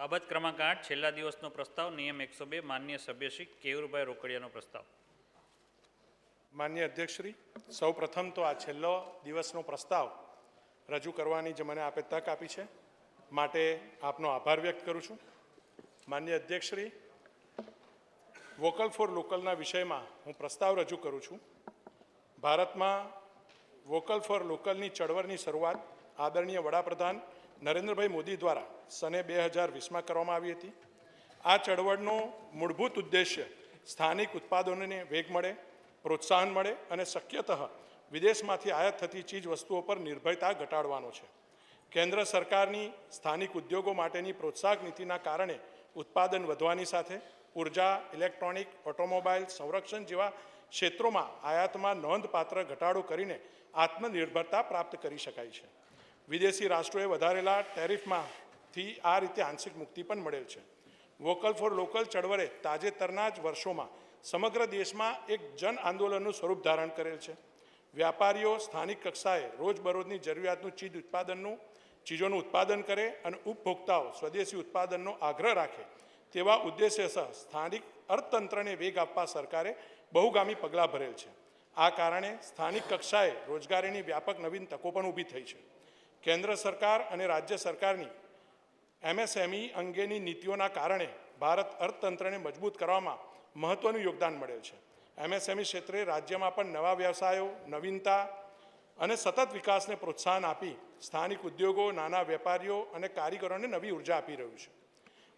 બાબત ક્રમાંક 8 છેલ્લા દિવસનો પ્રસ્તાવ નિયમ 102 માન્ય સભ્ય શ્રી કેયુરભાઈ રોકડિયાનો પ્રસ્તાવ. માન્ય અધ્યક્ષશ્રી, સૌ પ્રથમ તો આ છેલ્લો દિવસનો પ્રસ્તાવ રજૂ કરવાની જે મને આપે તક આપી છે માટે આપનો આભાર વ્યક્ત કરું છું. માન્ય અધ્યક્ષશ્રી, વોકલ ફોર લોકલના વિષયમાં હું પ્રસ્તાવ રજૂ કરું છું. ભારતમાં વોકલ ફોર લોકલની ચળવળની શરૂઆત આદરણીય વડાપ્રધાન નરેન્દ્રભાઈ મોદી દ્વારા સને 2020માં કરવામાં આવી હતી. આ ચળવળનો મૂળભૂત ઉદ્દેશ્ય સ્થાનિક ઉત્પાદનોને વેગ મળે, પ્રોત્સાહન મળે અને શક્યતઃ વિદેશમાંથી આયાત થતી ચીજ વસ્તુઓ પર નિર્ભરતા ઘટાડવાનો છે. કેન્દ્ર સરકારની સ્થાનિક ઉદ્યોગો માટેની પ્રોત્સાહક નીતિના કારણે ઉત્પાદન વધવાની સાથે ઉર્જા, ઇલેક્ટ્રોનિક, ઓટોમોબાઈલ, સંરક્ષણ જેવા ક્ષેત્રોમાં આયાતમાં નોંધપાત્ર ઘટાડો કરીને આત્મનિર્ભરતા પ્રાપ્ત કરી શકાય છે. વિદેશી રાષ્ટ્રોએ વધારેલા ટેરિફમાંથી આ રીતે આંશિક મુક્તિ પણ મળેલ છે. વોકલ ફોર લોકલ ચળવળે તાજેતરના જ વર્ષોમાં સમગ્ર દેશમાં એક જન આંદોલનનું સ્વરૂપ ધારણ કરેલ છે. વ્યાપારીઓ સ્થાનિક કક્ષાએ રોજબરોજની જરૂરિયાતનું ચીજોનું ઉત્પાદન કરે અને ઉપભોક્તાઓ સ્વદેશી ઉત્પાદનનો આગ્રહ રાખે તેવા ઉદ્દેશ્યસર સ્થાનિક અર્થતંત્રને વેગ આપવા સરકારે બહુગામી પગલાં ભરેલ છે. આ કારણે સ્થાનિક કક્ષાએ રોજગારીની વ્યાપક નવીન તકો પણ ઊભી થઈ છે. કેન્દ્ર સરકાર અને રાજ્ય સરકારની MSME અંગેની નીતિઓના કારણે ભારત અર્થતંત્રને મજબૂત કરવામાં મહત્ત્વનું યોગદાન મળેલ છે. MSME ક્ષેત્રે રાજ્યમાં પણ નવા વ્યવસાયો, નવીનતા અને સતત વિકાસને પ્રોત્સાહન આપી સ્થાનિક ઉદ્યોગો, નાના વેપારીઓ અને કારીગરોને નવી ઉર્જા આપી રહ્યું છે.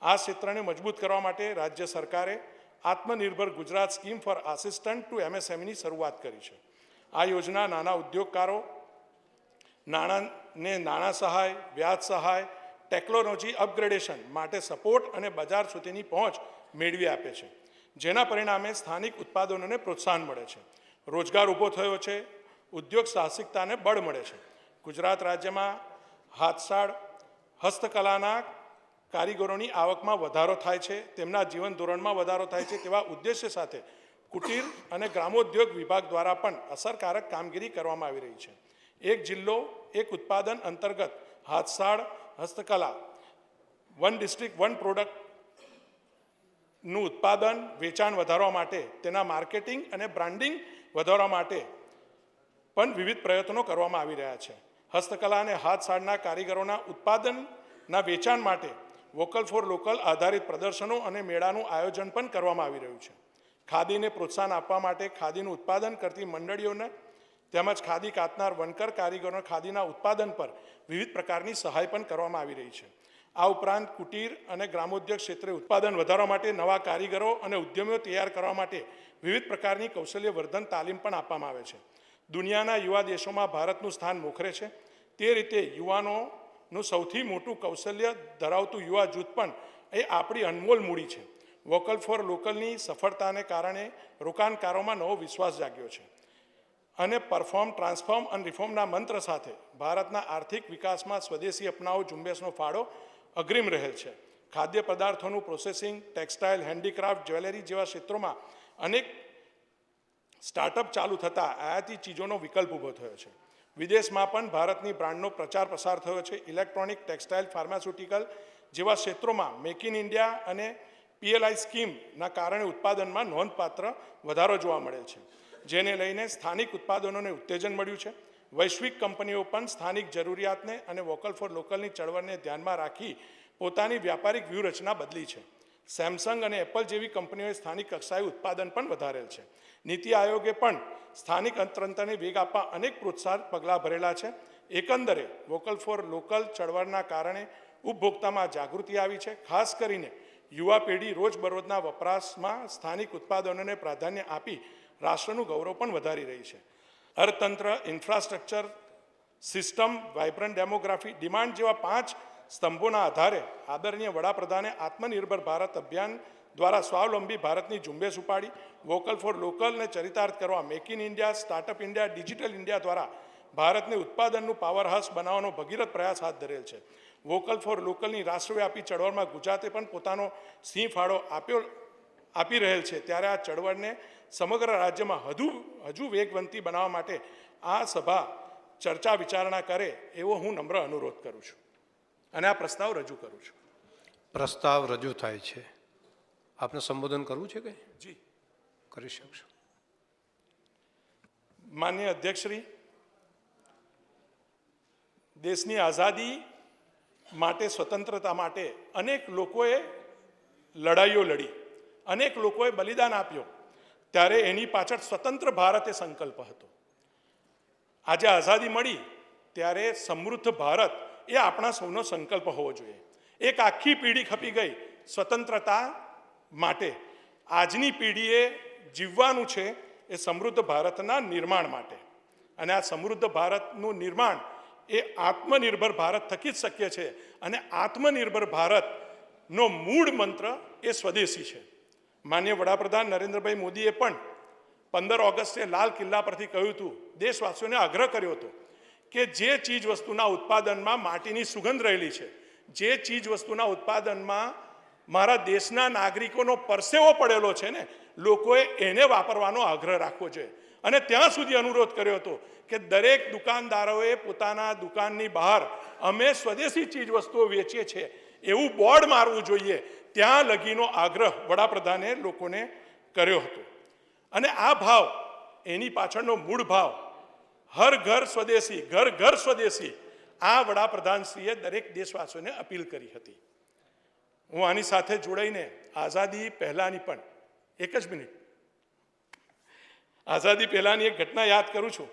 આ ક્ષેત્રને મજબૂત કરવા માટે રાજ્ય સરકારે આત્મનિર્ભર Gujarat scheme for assistant to MSMEની શરૂઆત કરી છે. આ યોજના નાના ઉદ્યોગકારો નાણાં સહાય, વ્યાજ સહાય, ટેકનોલોજી અપગ્રેડેશન માટે સપોર્ટ અને બજાર સુધીની પહોંચ મેળવી આપે છે, જેના પરિણામે સ્થાનિક ઉત્પાદનોને પ્રોત્સાહન મળે છે, રોજગાર ઊભો થયો છે, ઉદ્યોગ સાહસિકતાને બળ મળે છે. ગુજરાત રાજ્યમાં હાથસાળ હસ્તકલાના કારીગરોની આવકમાં વધારો થાય છે, તેમના જીવન ધોરણમાં વધારો થાય છે તેવા ઉદ્દેશ્ય સાથે કુટીર અને ગ્રામોદ્યોગ વિભાગ દ્વારા પણ અસરકારક કામગીરી કરવામાં આવી રહી છે. એક જિલ્લો એક ઉત્પાદન અંતર્ગત હાથસાળ હસ્તકલા વન ડિસ્ટ્રિક્ટ વન પ્રોડક્ટનું ઉત્પાદન વેચાણ વધારવા માટે, તેના માર્કેટિંગ અને બ્રાન્ડિંગ વધારવા માટે પણ વિવિધ પ્રયત્નો કરવામાં આવી રહ્યા છે. હસ્તકલા અને હાથસાળના કારીગરોના ઉત્પાદનના વેચાણ માટે વોકલ ફોર લોકલ આધારિત પ્રદર્શનો અને મેળાનું આયોજન પણ કરવામાં આવી રહ્યું છે. ખાદીને પ્રોત્સાહન આપવા માટે ખાદીનું ઉત્પાદન કરતી મંડળીઓને તેમજ ખાદી કાતનાર વણકર કારીગરોના ખાદીના ઉત્પાદન પર વિવિધ પ્રકારની સહાય પણ કરવામાં આવી રહી છે. આ ઉપરાંત કુટીર અને ગ્રામોદ્યોગ ક્ષેત્રે ઉત્પાદન વધારવા માટે નવા કારીગરો અને ઉદ્યમીઓ તૈયાર કરવા માટે વિવિધ પ્રકારની કૌશલ્યવર્ધન તાલીમ પણ આપવામાં આવે છે. દુનિયાના યુવા દેશોમાં ભારતનું સ્થાન મોખરે છે. તે રીતે યુવાનોનું સૌથી મોટું કૌશલ્ય ધરાવતું યુવા જૂથ પણ એ આપણી અનમોલ મૂડી છે. વોકલ ફોર લોકલની સફળતાને કારણે રોકાણકારોમાં નવો વિશ્વાસ જાગ્યો છે અને પરફોર્મ, ટ્રાન્સફોર્મ અને રિફોર્મના મંત્ર સાથે ભારતના આર્થિક વિકાસમાં સ્વદેશી અપનાવો ઝુંબેશનો ફાળો અગ્રીમ રહેલ છે. ખાદ્ય પદાર્થોનું પ્રોસેસિંગ, ટેક્સટાઇલ, હેન્ડીક્રાફ્ટ, જ્વેલરી જેવા ક્ષેત્રોમાં અનેક સ્ટાર્ટઅપ ચાલુ થતાં આયાતી ચીજોનો વિકલ્પ ઊભો થયો છે. વિદેશમાં પણ ભારતની બ્રાન્ડનો પ્રચાર પ્રસાર થયો છે. ઇલેક્ટ્રોનિક, ટેક્સટાઇલ, ફાર્માસ્યુટિકલ જેવા ક્ષેત્રોમાં મેક ઇન ઇન્ડિયા અને PLI સ્કીમના કારણે ઉત્પાદનમાં નોંધપાત્ર વધારો જોવા મળે છે, જેને લઈને સ્થાનિક ઉત્પાદનોને ઉત્તેજન મળ્યું છે. વૈશ્વિક કંપનીઓ પણ સ્થાનિક જરૂરિયાતને અને વોકલ ફોર લોકલની ચળવળને ધ્યાનમાં રાખી પોતાની વ્યાપારિક વ્યૂહરચના બદલી છે. સેમસંગ અને એપલ જેવી કંપનીઓએ સ્થાનિક કક્ષાએ ઉત્પાદન પણ વધારેલ છે. નીતિ આયોગે પણ સ્થાનિક તંત્રને વેગ આપવા અનેક પ્રોત્સાહક પગલાં ભરેલા છે. એકંદરે વોકલ ફોર લોકલ ચળવળના કારણે ઉપભોક્તામાં જાગૃતિ આવી છે. ખાસ કરીને યુવા પેઢી રોજબરોજના વપરાશમાં સ્થાનિક ઉત્પાદનોને પ્રાધાન્ય આપી રાષ્ટ્રનું ગૌરવ પણ વધારી રહી છે. અર્થતંત્ર, infrastructure, system, vibrant demography, demand જેવા 5 સ્તંભોના આધારે આદરણીય વડાપ્રધાને આત્મનિર્ભર ભારત અભિયાન દ્વારા સ્વાવલંબી ભારતની ઝુંબેશ ઉપાડી વોકલ ફોર લોકલને ચરિતાર્થ કરવા make in India, startup India, digital India દ્વારા ભારતને ઉત્પાદનનું પાવરહાઉસ બનાવવાનો ભગીરથ પ્રયાસ હાથ ધરેલ છે. વોકલ ફોર લોકલની રાષ્ટ્રવ્યાપી ચળવળમાં ગુજરાતે પણ પોતાનો સિંહ ફાળો આપી રહેલ છે. ત્યારે આ ચળવળને સમગ્ર રાજ્યમાં હજુ વેગવંતી બનાવવા માટે આ સભા ચર્ચા વિચારણા કરે એવો હું નમ્ર અનુરોધ કરું છું અને આ પ્રસ્તાવ રજૂ કરું છું. પ્રસ્તાવ રજૂ થાય છે. આપને સંબોધન કરવું છે કે જી. કરી શકશો. માનનીય અધ્યક્ષશ્રી, દેશની આઝાદી માટે, સ્વતંત્રતા માટે અનેક લોકોએ લડાઈઓ લડી, અનેક લોકોએ બલિદાન આપ્યો, ત્યારે એની પાછળ સ્વતંત્ર ભારત એ સંકલ્પ હતો. આજે આઝાદી મળી ત્યારે સમૃદ્ધ ભારત એ આપણા સૌનો સંકલ્પ હોવો જોઈએ. એક આખી પેઢી ખપી ગઈ સ્વતંત્રતા માટે. આજની પેઢીએ જીવવાનું છે એ સમૃદ્ધ ભારતના નિર્માણ માટે, અને આ સમૃદ્ધ ભારતનું નિર્માણ એ આત્મનિર્ભર ભારત થકી જ શક્ય છે. અને આત્મનિર્ભર ભારતનો મૂળ મંત્ર એ સ્વદેશી છે. માનનીય વડાપ્રધાન નરેન્દ્રભાઈ મોદીએ પણ 15 ઓગસ્ટે લાલ કિલ્લા પરથી કહ્યું હતું, દેશવાસીઓને આગ્રહ કર્યો હતો કે જે ચીજ વસ્તુના ઉત્પાદનમાં માટીની સુગંધ રહેલી છે, જે ચીજ વસ્તુના ઉત્પાદનમાં મારા દેશના નાગરિકોનો પરસેવો પડેલો છે ને, લોકોએ એને વાપરવાનો આગ્રહ રાખવો જોઈએ. અને ત્યાં સુધી અનુરોધ કર્યો હતો કે દરેક દુકાનદારોએ પોતાના દુકાનની બહાર અમે સ્વદેશી ચીજ વસ્તુઓ વેચીએ છીએ એવું બોર્ડ મારવું જોઈએ. ત્યાં લગીનો આગ્રહ વડાપ્રધાને લોકોને કર્યો હતો. અને આ ભાવ, એની પાછળનો મૂળ ભાવ હર ઘર સ્વદેશી, ઘર ઘર સ્વદેશી, આ વડાપ્રધાનશ્રીએ દરેક દેશવાસીઓને અપીલ કરી હતી. હું આની સાથે જોડાઈને આઝાદી પહેલાંની પણ એક જ મિનિટ, આઝાદી પહેલાંની એક ઘટના યાદ કરું છું.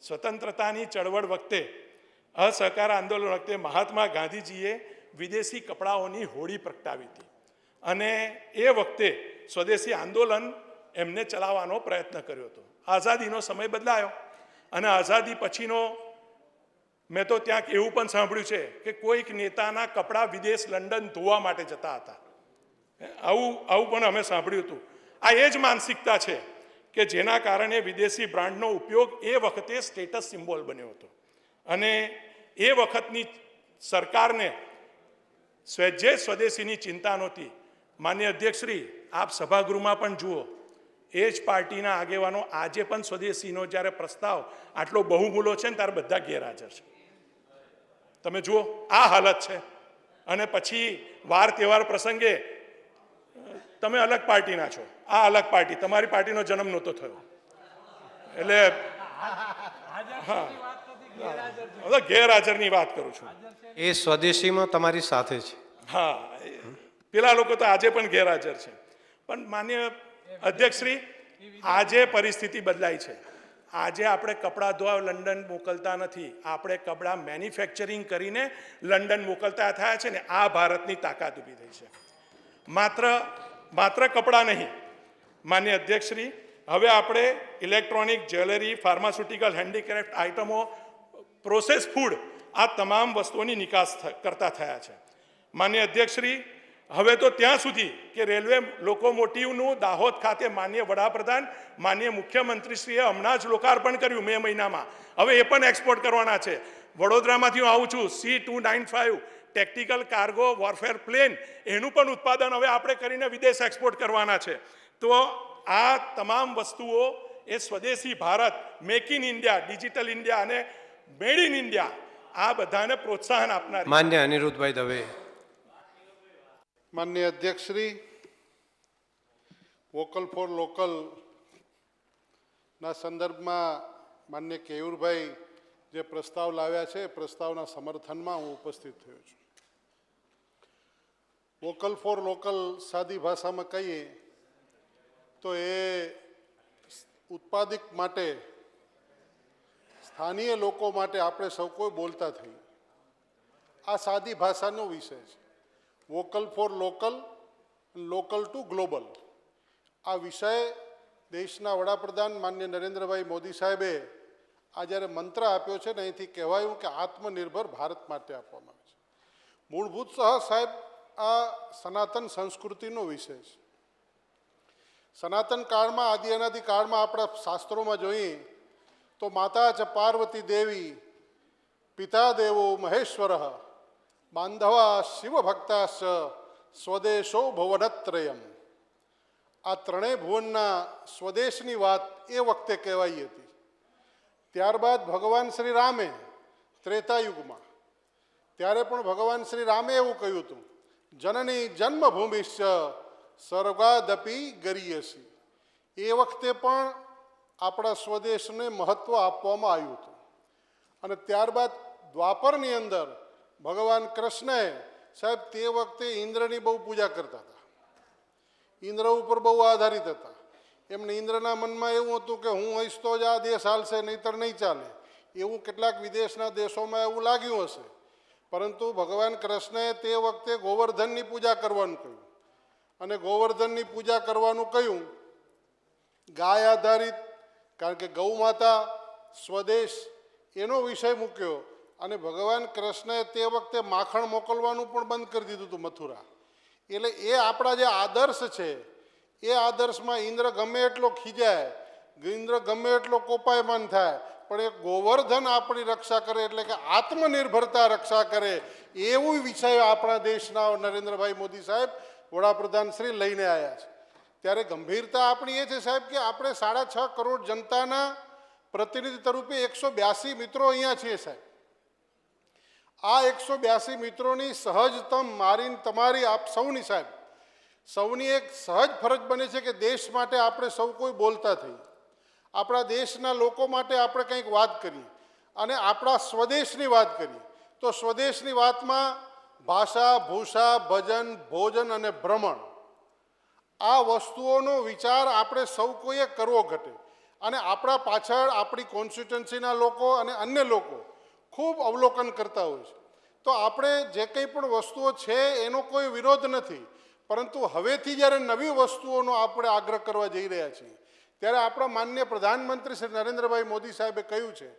સ્વતંત્રતાની ચળવળ વખતે, અસહકાર આંદોલન વખતે મહાત્મા ગાંધીજીએ વિદેશી કપડાઓની હોડી પ્રગટાવી હતી. અને એ વખતે સ્વદેશી આંદોલન એમને ચલાવવાનો પ્રયત્ન કર્યો હતો. આઝાદીનો સમય બદલાયો, અને આઝાદી પછીનો મેં તો ત્યાં એવું પણ સાંભળ્યું છે કે કોઈક નેતાના કપડાં વિદેશ લંડન ધોવા માટે જતા હતા. આવું પણ અમે સાંભળ્યું હતું. આ એ જ માનસિકતા છે કે જેના કારણે વિદેશી બ્રાન્ડનો ઉપયોગ એ વખતે સ્ટેટસ સિમ્બોલ બન્યો હતો. અને એ વખતની સરકારને જે સ્વદેશીની ચિંતા નહોતી. માન્ય અધ્યક્ષશ્રી, આપ સભાગૃહમાં પણ જુઓ, એ જ પાર્ટીના આગેવાનો આજે પણ સ્વદેશીનો જ્યારે પ્રસ્તાવ આટલો બહુમૂલો છે ને ત્યારે બધા ગેરહાજર છે. તમે જુઓ, આ હાલત છે. અને પછી વાર તહેવાર પ્રસંગે તમે અલગ પાર્ટીના છો, આ અલગ પાર્ટી, તમારી પાર્ટીનો જન્મ નહોતો થયો. એટલે હા, ગેરહાજરની વાત કરું છું. એ સ્વદેશીમાં તમારી સાથે છે. હા, પેલા લોકો તો આજે પણ ગેરહાજર છે. પણ માન્ય અધ્યક્ષશ્રી, આજે પરિસ્થિતિ બદલાઈ છે. આજે આપણે કપડાં ધોવા લંડન મોકલતા નથી, આપણે કપડાં મેન્યુફેક્ચરિંગ કરીને લંડન મોકલતા થયા છે ને. આ ભારતની તાકાત ઊભી થઈ છે. માત્ર કપડાં નહીં માન્ય અધ્યક્ષશ્રી, હવે આપણે ઇલેક્ટ્રોનિક, જ્વેલરી, ફાર્માસ્યુટિકલ, હેન્ડીક્રાફ્ટ આઇટમો, પ્રોસેસ ફૂડ, આ તમામ વસ્તુઓની નિકાસ કરતા થયા છે. માન્ય અધ્યક્ષશ્રી, હવે તો ત્યાં સુધી કે રેલવે લોકોમોટિવનું દાહોદ ખાતે માન્ય વડાપ્રધાન, માન્ય મુખ્યમંત્રીશ્રીએ હમણાં જ લોકાર્પણ કર્યું મે મહિનામાં. હવે એ પણ એક્સપોર્ટ કરવાના છે. વડોદરામાંથી હું આવું છું, C-295 ટેક્ટિકલ કાર્ગો વોરફેર પ્લેન, એનું પણ ઉત્પાદન હવે આપણે કરીને વિદેશ એક્સપોર્ટ કરવાના છે. તો આ તમામ વસ્તુઓ એ સ્વદેશી Bharat, make in India, digital India અને મેડ ઇન ઇન્ડિયા, આ બધાને પ્રોત્સાહન આપનાર. માન્ય અનિરુદ્ધભાઈ દવે. માનનીય અધ્યક્ષશ્રી, વોકલ ફોર લોકલના સંદર્ભમાં માનનીય કેયુરભાઈ જે પ્રસ્તાવ લાવ્યા છે એ પ્રસ્તાવના સમર્થનમાં હું ઉપસ્થિત થયો છું. વોકલ ફોર લોકલ સાદી ભાષામાં કહીએ તો એ ઉત્પાદક માટે, સ્થાનીય લોકો માટે આપણે સૌ કોઈ બોલતા થઈએ. આ સાદી ભાષાનો વિષય છે. Vocal for local, local two global. આ વિષય દેશના વડાપ્રધાન માનનીય નરેન્દ્રભાઈ મોદી સાહેબે આ જ્યારે મંત્ર આપ્યો છે ને, અહીંથી કહેવાયું કે આત્મનિર્ભર ભારત માટે આપવામાં આવે છે. મૂળભૂત સાહેબ, આ સનાતન સંસ્કૃતિનો વિષય છે. સનાતન કાળમાં, આદિ અનાદિ કાળમાં આપણા શાસ્ત્રોમાં જોઈએ તો માતા ચ પાર્વતી દેવી, પિતા દેવો મહેશ્વર, બાંધવા શિવ ભક્તાશ, સ્વદેશો ભુવનત્રયમ. આ ત્રણેય ભુવનના સ્વદેશની વાત એ વખતે કહેવાઈ હતી. ત્યારબાદ ભગવાન શ્રી રામે ત્રેતાયુગમાં, ત્યારે પણ ભગવાન શ્રી રામે એવું કહ્યું હતું જનની જન્મભૂમિશ્ચ સ્વર્ગાદપી ગરીયસી. એ વખતે પણ આપણા સ્વદેશને મહત્ત્વ આપવામાં આવ્યું હતું. અને ત્યારબાદ દ્વાપરની અંદર ભગવાન કૃષ્ણએ સાહેબ તે વખતે ઇન્દ્રની બહુ પૂજા કરતા હતા, ઇન્દ્ર ઉપર બહુ આધારિત હતા. એમને ઇન્દ્રના મનમાં એવું હતું કે હું હઈશ તો જ આ દેશ હાલશે, નહીંતર નહીં ચાલે. એવું કેટલાક વિદેશના દેશોમાં એવું લાગ્યું હશે. પરંતુ ભગવાન કૃષ્ણએ તે વખતે ગોવર્ધનની પૂજા કરવાનું કહ્યું. અને ગોવર્ધનની પૂજા કરવાનું કહ્યું ગાય આધારિત, કારણ કે ગૌ માતા સ્વદેશ એનો વિષય મૂક્યો. અને ભગવાન કૃષ્ણએ તે વખતે માખણ મોકલવાનું પણ બંધ કરી દીધું હતું મથુરા. એટલે એ આપણા જે આદર્શ છે એ આદર્શમાં ઇન્દ્ર ગમે એટલો ખીજાય, ઇન્દ્ર ગમે એટલો કોપાયમાન થાય, પણ એ ગોવર્ધન આપણી રક્ષા કરે, એટલે કે આત્મનિર્ભરતા રક્ષા કરે, એવું વિષય આપણા દેશના નરેન્દ્રભાઈ મોદી સાહેબ વડાપ્રધાન શ્રી લઈને આવ્યા છે. ત્યારે ગંભીરતા આપણી એ છે સાહેબ કે આપણે 6.5 કરોડ જનતાના પ્રતિનિધિ તરીકે 182 મિત્રો અહીંયા છીએ સાહેબ. આ 182 મિત્રોની સહજતમ મારી તમારી આપ સૌની સાહેબ સૌની એક સહજ ફરજ બને છે કે દેશ માટે આપણે સૌ કોઈ બોલતા થઈએ, આપણા દેશના લોકો માટે આપણે કંઈક વાત કરીએ અને આપણા સ્વદેશની વાત કરીએ. તો સ્વદેશની વાતમાં ભાષા, ભૂષા, ભજન, ભોજન અને ભ્રમણ આ વસ્તુઓનો વિચાર આપણે સૌ કોઈએ કરવો ઘટે. અને આપણા પાછળ આપણી કોન્સ્ટિટ્યુન્સીના લોકો અને અન્ય લોકો ખૂબ અવલોકન કરતા હોય છે. તો આપણે જે કંઈ પણ વસ્તુઓ છે એનો કોઈ વિરોધ નથી, પરંતુ હવેથી જ્યારે નવી વસ્તુઓનો આપણે આગ્રહ કરવા જઈ રહ્યા છીએ ત્યારે આપણા માનનીય પ્રધાનમંત્રી શ્રી નરેન્દ્રભાઈ મોદી સાહેબે કહ્યું છે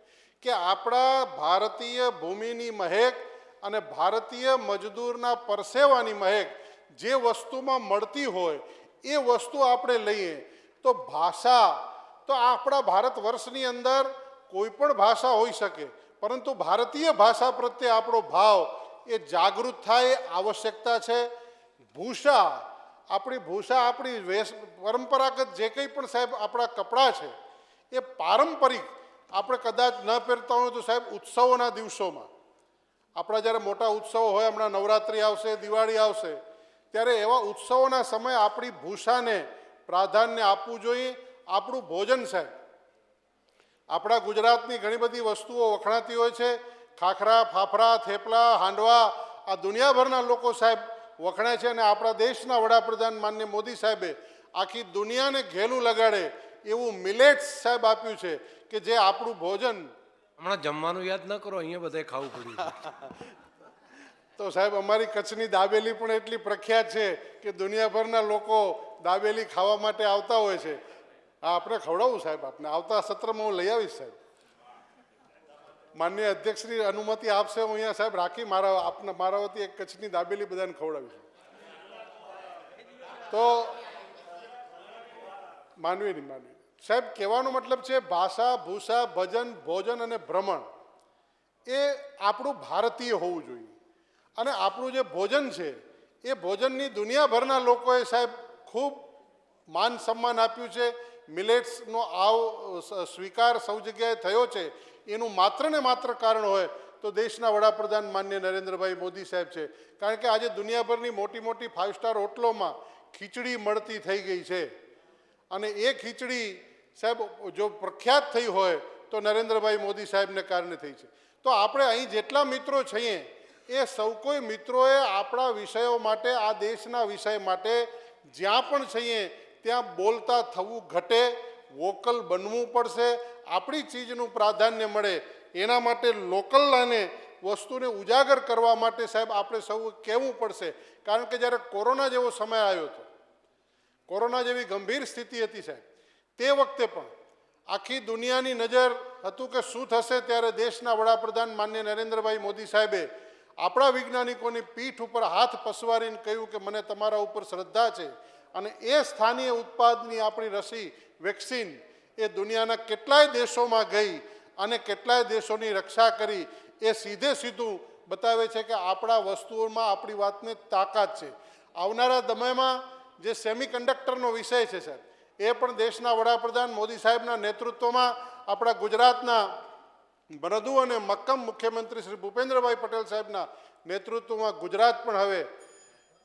કે આપણા ભારતીય ભૂમિની મહેક અને ભારતીય મજદૂરના પરસેવાની મહેક જે વસ્તુમાં મળતી હોય એ વસ્તુ આપણે લઈએ. તો ભાષા તો આપણા ભારત વર્ષની અંદર કોઈ પણ ભાષા હોઈ શકે, પરંતુ ભારતીય ભાષા પ્રત્યે આપણો ભાવ એ જાગૃત થાય એ આવશ્યકતા છે. ભૂષા આપણી પરંપરાગત જે કંઈ પણ સાહેબ આપણા કપડાં છે એ પારંપરિક આપણે કદાચ ન પહેરતા હોય તો સાહેબ ઉત્સવોના દિવસોમાં આપણા જ્યારે મોટા ઉત્સવો હોય, હમણાં નવરાત્રિ આવશે, દિવાળી આવશે, ત્યારે એવા ઉત્સવોના સમયે આપણી ભૂષાને પ્રાધાન્ય આપવું જોઈએ. આપણું ભોજન સાહેબ આપણા ગુજરાતની ઘણી બધી વસ્તુઓ વખણાતી હોય છે, ખાખરા, ફાફડા, થેપલા, હાંડવા, આ દુનિયાભરના લોકો સાહેબ વખણાય છે. અને આપણા દેશના વડાપ્રધાન માનનીય મોદી સાહેબે આખી દુનિયાને ઘેલું લગાડે એવું મિલેટ્સ સાહેબ આપ્યું છે કે જે આપણું ભોજન. હમણાં જમવાનું યાદ ન કરો, અહીંયા બધાએ ખાવું પડ્યું. તો સાહેબ અમારી કચ્છની દાબેલી પણ એટલી પ્રખ્યાત છે કે દુનિયાભરના લોકો દાબેલી ખાવા માટે આવતા હોય છે. હા, આપણે ખવડાવું સાહેબ, આપને આવતા સત્રમાં હું લઈ આવીશ સાહેબ. માનનીય અધ્યક્ષની અનુમતિ આપશે હું અહીંયા સાહેબ રાખી મારા વતી એક કચ્છની દાબેલી બધાને ખવડાવીશ. તો માનવી સાહેબ કહેવાનો મતલબ છે ભાષા, ભૂષા, ભજન, ભોજન અને ભ્રમણ એ આપણું ભારતીય હોવું જોઈએ. અને આપણું જે ભોજન છે એ ભોજનની દુનિયાભરના લોકોએ સાહેબ ખૂબ માન સન્માન આપ્યું છે. મિલેટ્સનો સ્વીકાર સૌ જગ્યાએ થયો છે એનું માત્ર ને માત્ર કારણ હોય તો દેશના વડાપ્રધાન માનનીય નરેન્દ્રભાઈ મોદી સાહેબ છે. કારણ કે આજે દુનિયાભરની મોટી મોટી 5 સ્ટાર હોટલોમાં ખીચડી મળતી થઈ ગઈ છે. અને એ ખીચડી સાહેબ જો પ્રખ્યાત થઈ હોય તો નરેન્દ્રભાઈ મોદી સાહેબને કારણે થઈ છે. તો આપણે અહીં જેટલા મિત્રો છીએ એ સૌ કોઈ મિત્રોએ આપણા વિષયો માટે, આ દેશના વિષય માટે જ્યાં પણ છીએ ત્યાં બોલતા થવું ઘટે, વોકલ બનવું પડશે. આપણી ચીજનું પ્રાધાન્ય મળે એના માટે લોકલ અને વસ્તુને ઉજાગર કરવા માટે સાહેબ આપણે સૌ કહેવું પડશે. કારણ કે જ્યારે કોરોના જેવો સમય આવ્યો હતો, કોરોના જેવી ગંભીર સ્થિતિ હતી સાહેબ, તે વખતે પણ આખી દુનિયાની નજર હતું કે શું થશે, ત્યારે દેશના વડાપ્રધાન માનનીય નરેન્દ્રભાઈ મોદી સાહેબે આપણા વૈજ્ઞાનિકોની પીઠ ઉપર હાથ પસવારીને કહ્યું કે મને તમારા ઉપર શ્રદ્ધા છે. અને એ સ્થાનીય ઉત્પાદનની આપણી રસી, વેક્સિન એ દુનિયાના કેટલાય દેશોમાં ગઈ અને કેટલાય દેશોની રક્ષા કરી. એ સીધું બતાવે છે કે આપણા વસ્તુઓમાં આપણી વાતને તાકાત છે. આવનારા સમયમાં જે સેમિકન્ડક્ટરનો વિષય છે સાહેબ, એ પણ દેશના વડાપ્રધાન મોદી સાહેબના નેતૃત્વમાં આપણા ગુજરાતના મૃદુ અને મક્કમ મુખ્યમંત્રી શ્રી ભૂપેન્દ્રભાઈ પટેલ સાહેબના નેતૃત્વમાં ગુજરાત પણ હવે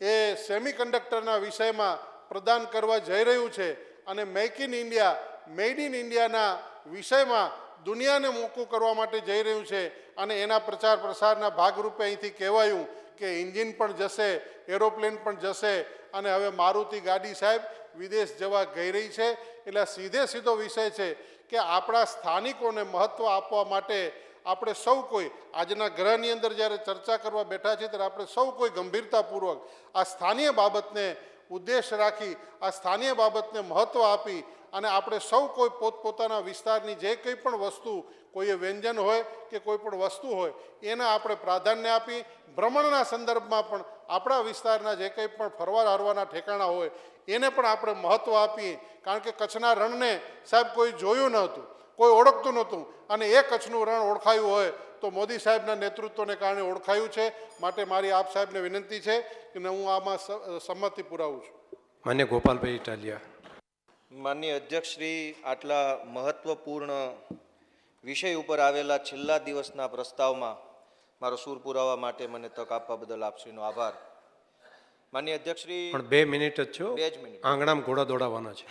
એ સેમિકન્ડક્ટરના વિષયમાં પ્રદાન કરવા જઈ રહ્યું છે અને make in India made in ઇન્ડિયાના વિષયમાં દુનિયાને મોકું કરવા માટે જઈ રહ્યું છે અને એના પ્રચાર પ્રસારના ભાગરૂપે અહીંથી કહેવાયું કે એન્જિન પણ જશે, એરોપ્લેન પણ જશે અને હવે મારુતિ ગાડી સાહેબ વિદેશ જવા ગઈ રહી છે. એટલે સીધે સીધો વિષય છે કે આપણા સ્થાનિકોને મહત્ત્વ આપવા માટે આપણે સૌ કોઈ આજના ગ્રહની અંદર જ્યારે ચર્ચા કરવા બેઠા છીએ ત્યારે આપણે સૌ કોઈ ગંભીરતાપૂર્વક આ સ્થાનિય બાબતને ઉદ્દેશ રાખી, આ સ્થાનિય બાબતને મહત્ત્વ આપી અને આપણે સૌ કોઈ પોતપોતાના વિસ્તારની જે કંઈ પણ વસ્તુ, કોઈ વ્યંજન હોય કે કોઈ પણ વસ્તુ હોય એને આપણે પ્રાધાન્ય આપી, ભ્રમણના સંદર્ભમાં પણ આપણા વિસ્તારના જે કંઈ પણ ફરવા હરવાના ઠેકાણા હોય એને પણ આપણે મહત્ત્વ આપીએ. કારણ કે કચ્છના રણને સાહેબ કોઈ જોયું નહોતું, કોઈ ઓળખતું નહોતું અને એ કચ્છનું રણ ઓળખાયું હોય તો મોદી સાહેબના નેતૃત્વને કારણે ઓળખાયું છે. માટે મારી આપ સાહેબને વિનંતી છે કે હું આમાં સંમતિ પુરાવું છું. માન્ય ગોપાલભાઈ ઇટાલિયા. માનનીય અધ્યક્ષશ્રી, આટલા મહત્વપૂર્ણ વિષય ઉપર આવેલા છેલ્લા દિવસના પ્રસ્તાવમાં મારો સૂર પુરાવા માટે મને તક આપવા બદલ આપશ્રીનો આભાર. માનનીય અધ્યક્ષશ્રી, પણ 2 મિનિટ જ છો, 2 જ મિનિટ. આંગણામાં ઘોડા દોડાવવાના છે.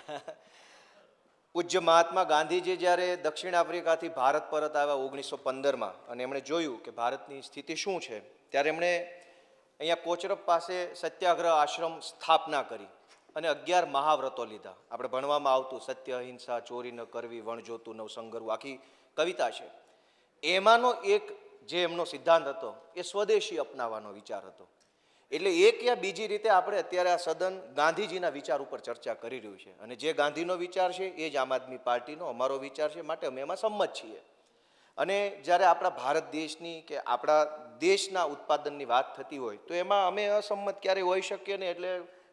પૂજ્ય મહાત્મા ગાંધીજી જ્યારે દક્ષિણ આફ્રિકાથી ભારત પરત આવ્યા 1915માં અને એમણે જોયું કે ભારતની સ્થિતિ શું છે, ત્યારે એમણે અહીંયા કોચરબ પાસે સત્યાગ્રહ આશ્રમ સ્થાપના કરી અને 11 મહાવ્રતો લીધા. આપણે ભણવામાં આવતું સત્ય, અહિંસા, ચોરી ન કરવી, વણજોતું નવ સંગરવું, આખી કવિતા છે. એમાંનો એક જે એમનો સિદ્ધાંત હતો એ સ્વદેશી અપનાવવાનો વિચાર હતો. એટલે એક યા બીજી રીતે આપણે અત્યારે આ સદન ગાંધીજીના વિચાર ઉપર ચર્ચા કરી રહ્યું છે અને જે ગાંધીનો વિચાર છે એ જ આમ આદમી પાર્ટીનો અમારો વિચાર છે, માટે અમે એમાં સંમત છીએ. અને જ્યારે આપણા ભારત દેશની કે આપણા દેશના ઉત્પાદનની વાત થતી હોય તો એમાં અમે અસંમત ક્યારેય હોઈ શકીએ નહીં. એટલે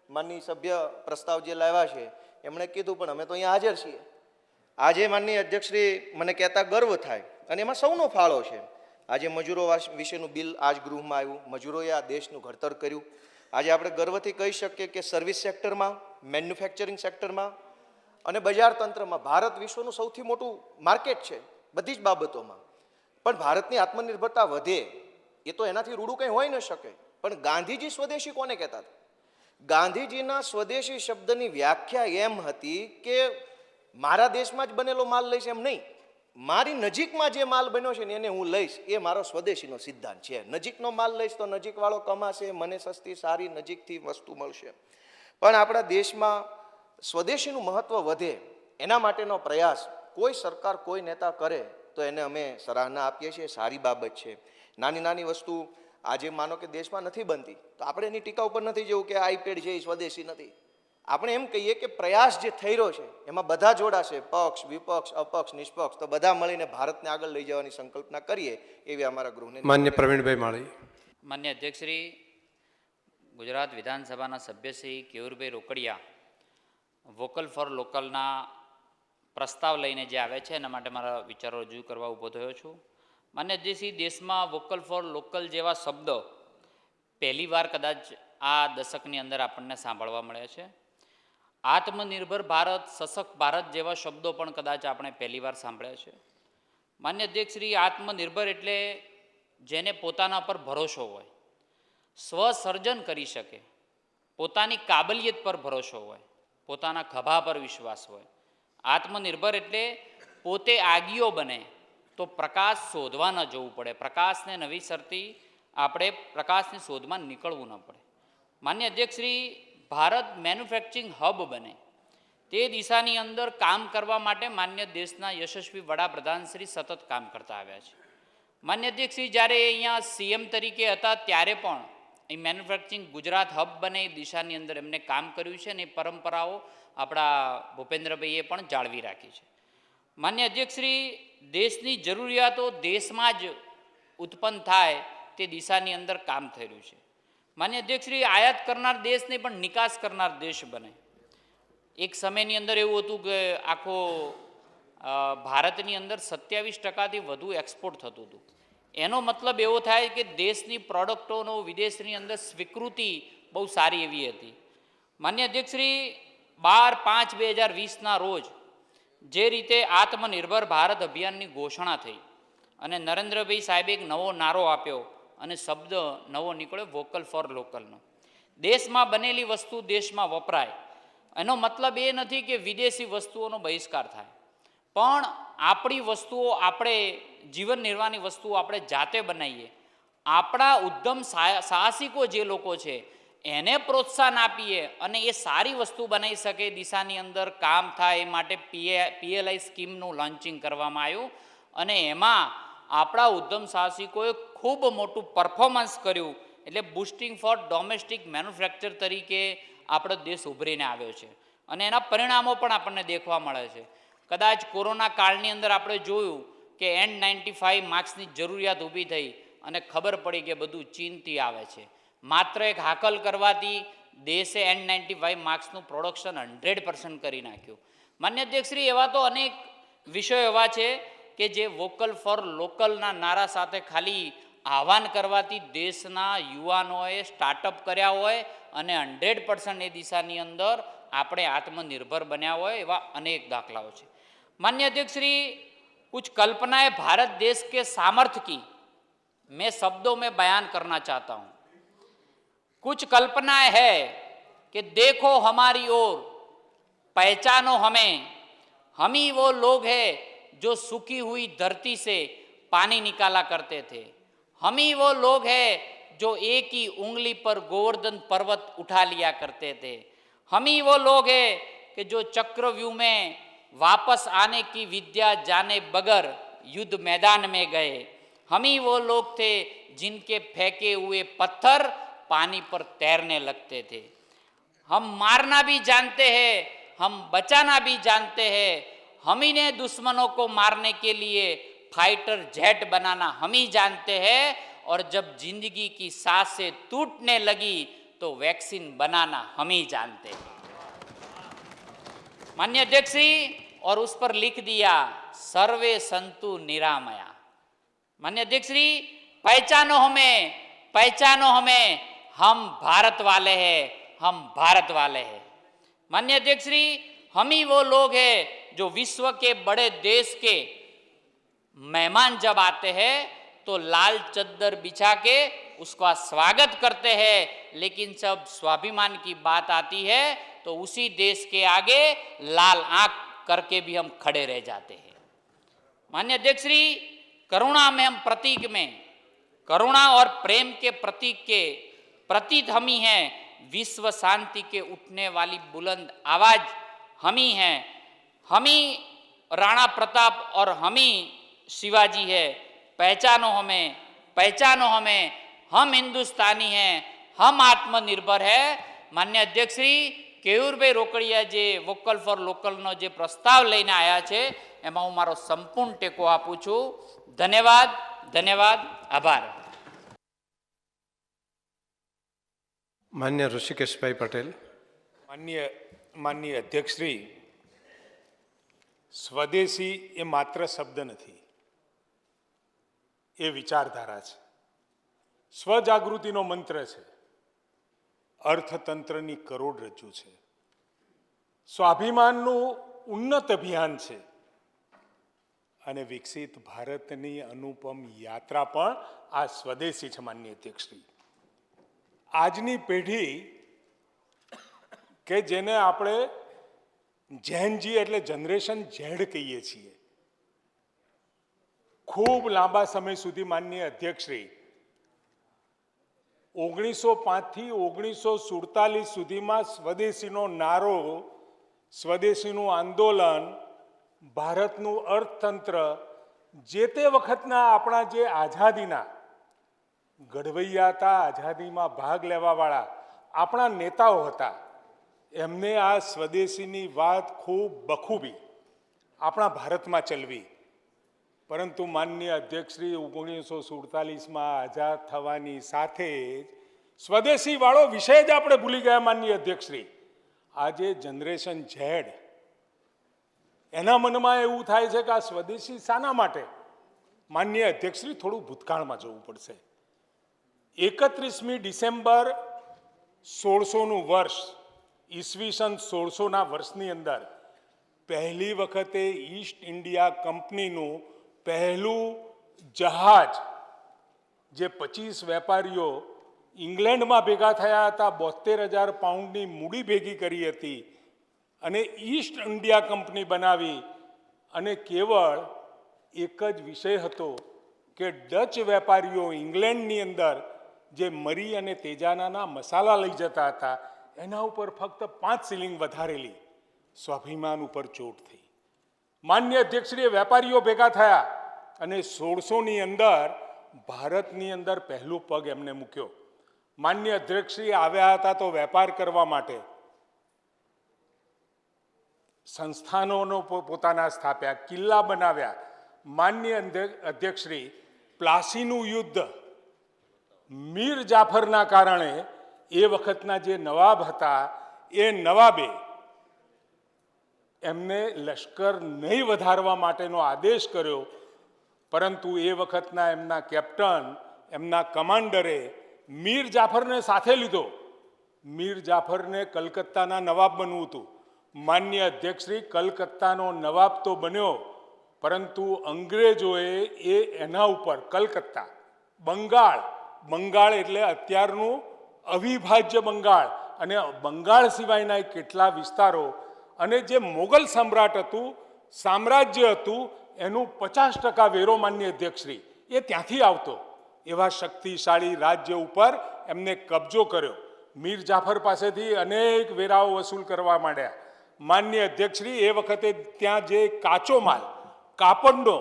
માનની સભ્ય પ્રસ્તાવ જે લાવ્યા છે એમણે કીધું પણ અમે તો અહીંયા હાજર છીએ. આજે માનનીય અધ્યક્ષશ્રી મને કહેતા ગર્વ થાય અને એમાં સૌનો ફાળો છે. આજે મજૂરો વિશેનું બિલ આજ ગૃહમાં આવ્યું, મજૂરોએ આ દેશનું ઘડતર કર્યું. આજે આપણે ગર્વથી કહી શકીએ કે સર્વિસ સેક્ટરમાં, મેન્યુફેક્ચરિંગ સેક્ટરમાં અને બજાર તંત્રમાં ભારત વિશ્વનું સૌથી મોટું માર્કેટ છે બધી જ બાબતોમાં. પણ ભારતની આત્મનિર્ભરતા વધે એ તો એનાથી રૂડું કંઈ હોઈ ન શકે. પણ ગાંધીજી સ્વદેશી કોને કહેતા હતા? ગાંધીજીના સ્વદેશી શબ્દની વ્યાખ્યા એમ હતી કે મારા દેશમાં જ બનેલો માલ લઈશ એમ નહીં, મારી નજીકમાં જે માલ બન્યો છે ને એને હું લઈશ, એ મારો સ્વદેશીનો સિદ્ધાંત છે. નજીકનો માલ લઈશ તો નજીકવાળો કમાશે, મને સસ્તી સારી નજીકથી વસ્તુ મળશે. પણ આપણા દેશમાં સ્વદેશીનું મહત્ત્વ વધે એના માટેનો પ્રયાસ કોઈ સરકાર, કોઈ નેતા કરે તો એને અમે સરાહના આપીએ છીએ, સારી બાબત છે. નાની નાની વસ્તુ આજે માનો કે દેશમાં નથી બનતી તો આપણે એની ટીકા ઉપર નથી જવું કે આઈપેડ છે એ સ્વદેશી નથી. આપણે એમ કહીએ કે પ્રયાસ જે થઈ રહ્યો છે એમાં બધા જોડાશે, પક્ષ, વિપક્ષ, અપક્ષ, નિષ્પક્ષ, તો બધા મળીને ભારતને આગળ લઈ જવાની સંકલ્પના કરીએ એવી અમારા ગૃહને. માન્ય પ્રવીણભાઈ માળી. માન્ય અધ્યક્ષશ્રી, ગુજરાત વિધાનસભાના સભ્ય શ્રી કેયુરભાઈ રોકડિયા વોકલ ફોર લોકલના પ્રસ્તાવ લઈને જે આવે છે એના માટે મારા વિચારો રજૂ કરવા ઊભો થયો છું. માન્ય અધ્યક્ષશ્રી, દેશમાં વોકલ ફોર લોકલ જેવા શબ્દો પહેલીવાર કદાચ આ દશકની અંદર આપણને સાંભળવા મળ્યા છે. આત્મનિર્ભર ભારત, સશક્ત ભારત જેવા શબ્દો પણ કદાચ આપણે પહેલીવાર સાંભળ્યા છે. માન્ય અધ્યક્ષશ્રી, આત્મનિર્ભર એટલે જેને પોતાના પર ભરોસો હોય, સ્વસર્જન કરી શકે, પોતાની કાબલિયત પર ભરોસો હોય, પોતાના ખભા પર વિશ્વાસ હોય. આત્મનિર્ભર એટલે પોતે આગીઓ બને તો પ્રકાશ શોધવા ન જવું પડે, પ્રકાશને નવીસરતી આપણે પ્રકાશની શોધમાં નીકળવું ન પડે. માન્ય અધ્યક્ષશ્રી, ભારત મેન્યુફેક્ચરિંગ હબ બને તે દિશાની અંદર કામ કરવા માટે માન્ય દેશના યશસ્વી વડાપ્રધાનશ્રી સતત કામ કરતા આવ્યા છે. માન્ય અધ્યક્ષશ્રી, જ્યારે અહીંયા સીએમ તરીકે હતા ત્યારે પણ એ મેન્યુફેક્ચરિંગ ગુજરાત હબ બને એ દિશાની અંદર એમને કામ કર્યું છે અને એ પરંપરાઓ આપણા ભૂપેન્દ્રભાઈએ પણ જાળવી રાખી છે. માન્ય અધ્યક્ષશ્રી, દેશની જરૂરિયાતો દેશમાં જ ઉત્પન્ન થાય તે દિશાની અંદર કામ થઈ રહ્યું છે. માન્ય અધ્યક્ષશ્રી, આયાત કરનાર દેશ નહીં પણ નિકાસ કરનાર દેશ બને. એક સમયની અંદર એવું હતું કે આખો ભારતની અંદર 27% વધુ એક્સપોર્ટ થતું હતું. એનો મતલબ એવો થાય કે દેશની પ્રોડક્ટોનો વિદેશની અંદર સ્વીકૃતિ બહુ સારી એવી હતી. માન્ય અધ્યક્ષશ્રી, 12/5/2020ના રોજ જે રીતે આત્મનિર્ભર ભારત અભિયાનની ઘોષણા થઈ અને નરેન્દ્રભાઈ સાહેબે એક નવો નારો આપ્યો અને શબ્દ નવો નીકળ્યો વોકલ ફોર લોકલનો, દેશમાં બનેલી વસ્તુ દેશમાં વપરાય. એનો મતલબ એ નથી કે વિદેશી વસ્તુઓનો બહિષ્કાર થાય, પણ આપણી વસ્તુઓ, આપણે જીવન નિર્વાહની વસ્તુઓ આપણે જાતે બનાવીએ. આપણા ઉદ્યમ સાહસિકો જે લોકો છે એને પ્રોત્સાહન આપીએ અને એ સારી વસ્તુ બનાવી શકે દિશાની અંદર કામ થાય એ માટે PLI સ્કીમનું લોન્ચિંગ કરવામાં આવ્યું અને એમાં આપણા ઉદ્યમ સાહસિકોએ ખૂબ મોટું પરફોર્મન્સ કર્યું. એટલે બુસ્ટિંગ ફોર ડોમેસ્ટિક મેન્યુફેક્ચર તરીકે આપણો દેશ ઉભરીને આવ્યો છે અને એના પરિણામો પણ આપણને દેખવા મળે છે. કદાચ કોરોના કાળની અંદર આપણે જોયું કે N95 માસ્કની જરૂરિયાત ઊભી થઈ અને ખબર પડી કે બધું ચીનથી આવે છે. માત્ર એક હાકલ કરવાથી દેશે N95 માસ્કનું પ્રોડક્શન 100% કરી નાખ્યું. માન્ય અધ્યક્ષશ્રી, એવા તો અનેક વિષયો એવા છે કે જે વોકલ ફોર લોકલના નારા સાથે ખાલી આહવાન કરવાથી દેશના યુવાનોએ સ્ટાર્ટઅપ કર્યા હોય અને 100% એ દિશાની અંદર આપણે આત્મનિર્ભર બન્યા હોય એવા અનેક દાખલાઓ છે. माननीय अध्यक्ष श्री, कुछ कल्पनाएं भारत देश के सामर्थ्य की मैं शब्दों में बयान करना चाहता हूं. कुछ कल्पनाएं है कि देखो हमारी ओर, पहचानो हमें, हम ही वो लोग हैं जो सूखी हुई धरती से पानी निकाला करते थे. हम ही वो लोग हैं जो एक ही उंगली पर गोवर्धन पर्वत उठा लिया करते थे. हम ही वो लोग हैं कि जो चक्रव्यूह में वापस आने की विद्या जाने बगैर युद्ध मैदान में गए. हम ही वो लोग थे जिनके फेंके हुए पत्थर पानी पर तैरने लगते थे. हम मारना भी जानते हैं, हम बचाना भी जानते हैं. हम ही ने दुश्मनों को मारने के लिए फाइटर जेट बनाना हम ही जानते हैं और जब जिंदगी की सांसें टूटने लगी तो वैक्सीन बनाना हम ही जानते हैं. माननीय अध्यक्ष श्री, और उस पर लिख दिया सर्वे संतु निरामया. माननीय अध्यक्ष श्री, पहचानो हमें, पहचानो हमें, हम भारत वाले हैं, हम भारत वाले हैं. माननीय अध्यक्ष श्री, हम ही वो लोग हैं जो विश्व के बड़े देश के मेहमान जब आते हैं तो लाल चद्दर बिछा के उसका स्वागत करते हैं, लेकिन जब स्वाभिमान की बात आती है तो उसी देश के आगे लाल आंख करके भी हम खड़े रह जाते हैं. माननीय अध्यक्ष श्री, करुणा में हम प्रतीक में, करुणा और प्रेम के प्रतीक के प्रतीक हम ही हैं. विश्व शांति के उठने वाली बुलंद आवाज हम ही हैं. हम ही राणा प्रताप और हम ही शिवाजी है. पहचानो हमें, पहचानो हमें, हम हिंदुस्तानी हैं, हम आत्मनिर्भर है. माननीय अध्यक्ष श्री, કેયુરભાઈ રોકડિયા જે વોકલ ફોર લોકલનો જે પ્રસ્તાવ લઈને આવ્યા છે એમાં હું મારો સંપૂર્ણ ટેકો આપું છું. ધન્યવાદ, ધન્યવાદ, આભાર. માન્ય ઋષિકેશભાઈ પટેલ. માનનીય અધ્યક્ષશ્રી, સ્વદેશી એ માત્ર શબ્દ નથી, એ વિચારધારા છે, સ્વજાગૃતિનો મંત્ર છે, અર્થતંત્રની કરોડરજ્જુ છે, સ્વાભિમાનનું ઉન્નત અભિયાન છે અને વિકસિત ભારતની અનુપમ યાત્રા પણ આ સ્વદેશી છે. માનનીય અધ્યક્ષશ્રી, આજની પેઢી કે જેને આપણે જેનજી એટલે જનરેશન ઝેડ કહીએ છીએ, ખૂબ લાંબા સમય સુધી માનનીય અધ્યક્ષશ્રી 1905 થી 1947 સુધીમાં સ્વદેશીનો નારો, સ્વદેશીનું આંદોલન, ભારતનું અર્થતંત્ર, જે તે વખતના આપણા જે આઝાદીના ઘડવૈયા હતા, આઝાદીમાં ભાગ લેવાવાળા આપણા નેતાઓ હતા, એમને આ સ્વદેશીની વાત ખૂબ બખૂબી આપણા ભારતમાં ચલવી. પરંતુ માનનીય અધ્યક્ષશ્રી, 1947માં આઝાદ થવાની સાથે જ સ્વદેશીવાળો વિષય જ આપણે ભૂલી ગયા. માનનીય અધ્યક્ષશ્રી, આજે જનરેશન ઝેડ, એના મનમાં એવું થાય છે કે આ સ્વદેશી શાના માટે? માનનીય અધ્યક્ષશ્રી, થોડું ભૂતકાળમાં જવું પડશે. 31મી ડિસેમ્બર 1600નું વર્ષ, ઈસવીસન 1600ના વર્ષની અંદર પહેલી વખતે ઈસ્ટ ઇન્ડિયા કંપનીનું પહેલું જહાજ, જે 25 વેપારીઓ ઇંગ્લેન્ડમાં ભેગા થયા હતા, 72,000 પાઉન્ડની મૂડી ભેગી કરી હતી અને ઈસ્ટ ઇન્ડિયા કંપની બનાવી. અને કેવળ એક જ વિષય હતો કે ડચ વેપારીઓ ઇંગ્લેન્ડની અંદર જે મરી અને તેજાનાના મસાલા લઈ જતા હતા એના ઉપર ફક્ત 5 શિલિંગ વધારેલી. સ્વાભિમાન ઉપર ચોટ થઈ. માન્ય અધ્યક્ષશ્રીએ વેપારીઓ ભેગા થયા અને 1600ની અંદર ભારતની અંદર પહેલું પગ એમને મૂક્યો. માન્ય અધ્યક્ષશ્રી આવ્યા હતા તો વેપાર કરવા માટે. સંસ્થાનોનો પોતાના સ્થાપ્યા, કિલ્લા બનાવ્યા. માન્ય અધ્યક્ષશ્રી પ્લાસીનું યુદ્ધ મીર જાફરના કારણે એ વખતના જે નવાબ હતા એ નવાબે એમને લશ્કર નહીં વધારવા માટેનો આદેશ કર્યો, પરંતુ એ વખતના એમના કેપ્ટન, એમના કમાન્ડરે મીર જાફરને સાથે લીધો. મીર જાફરને કલકત્તાના નવાબ બનવું હતું. માન્ય અધ્યક્ષશ્રી કલકત્તાનો નવાબ તો બન્યો, પરંતુ અંગ્રેજોએ એના ઉપર કલકત્તા, બંગાળ એટલે અત્યારનું અવિભાજ્ય બંગાળ અને બંગાળ સિવાયના કેટલા વિસ્તારો અને જે મોગલ સમ્રાટ હતું, સામ્રાજ્ય હતું, એનું 50% વેરો માન્ય અધ્યક્ષશ્રી એ ત્યાંથી આવતો. એવા શક્તિશાળી રાજ્ય ઉપર એમને કબજો કર્યો. મીર જાફર પાસેથી અનેક વેરાઓ વસૂલ કરવા માંડ્યા. માન્ય અધ્યક્ષશ્રી એ વખતે ત્યાં જે કાચો માલ, કાપડનો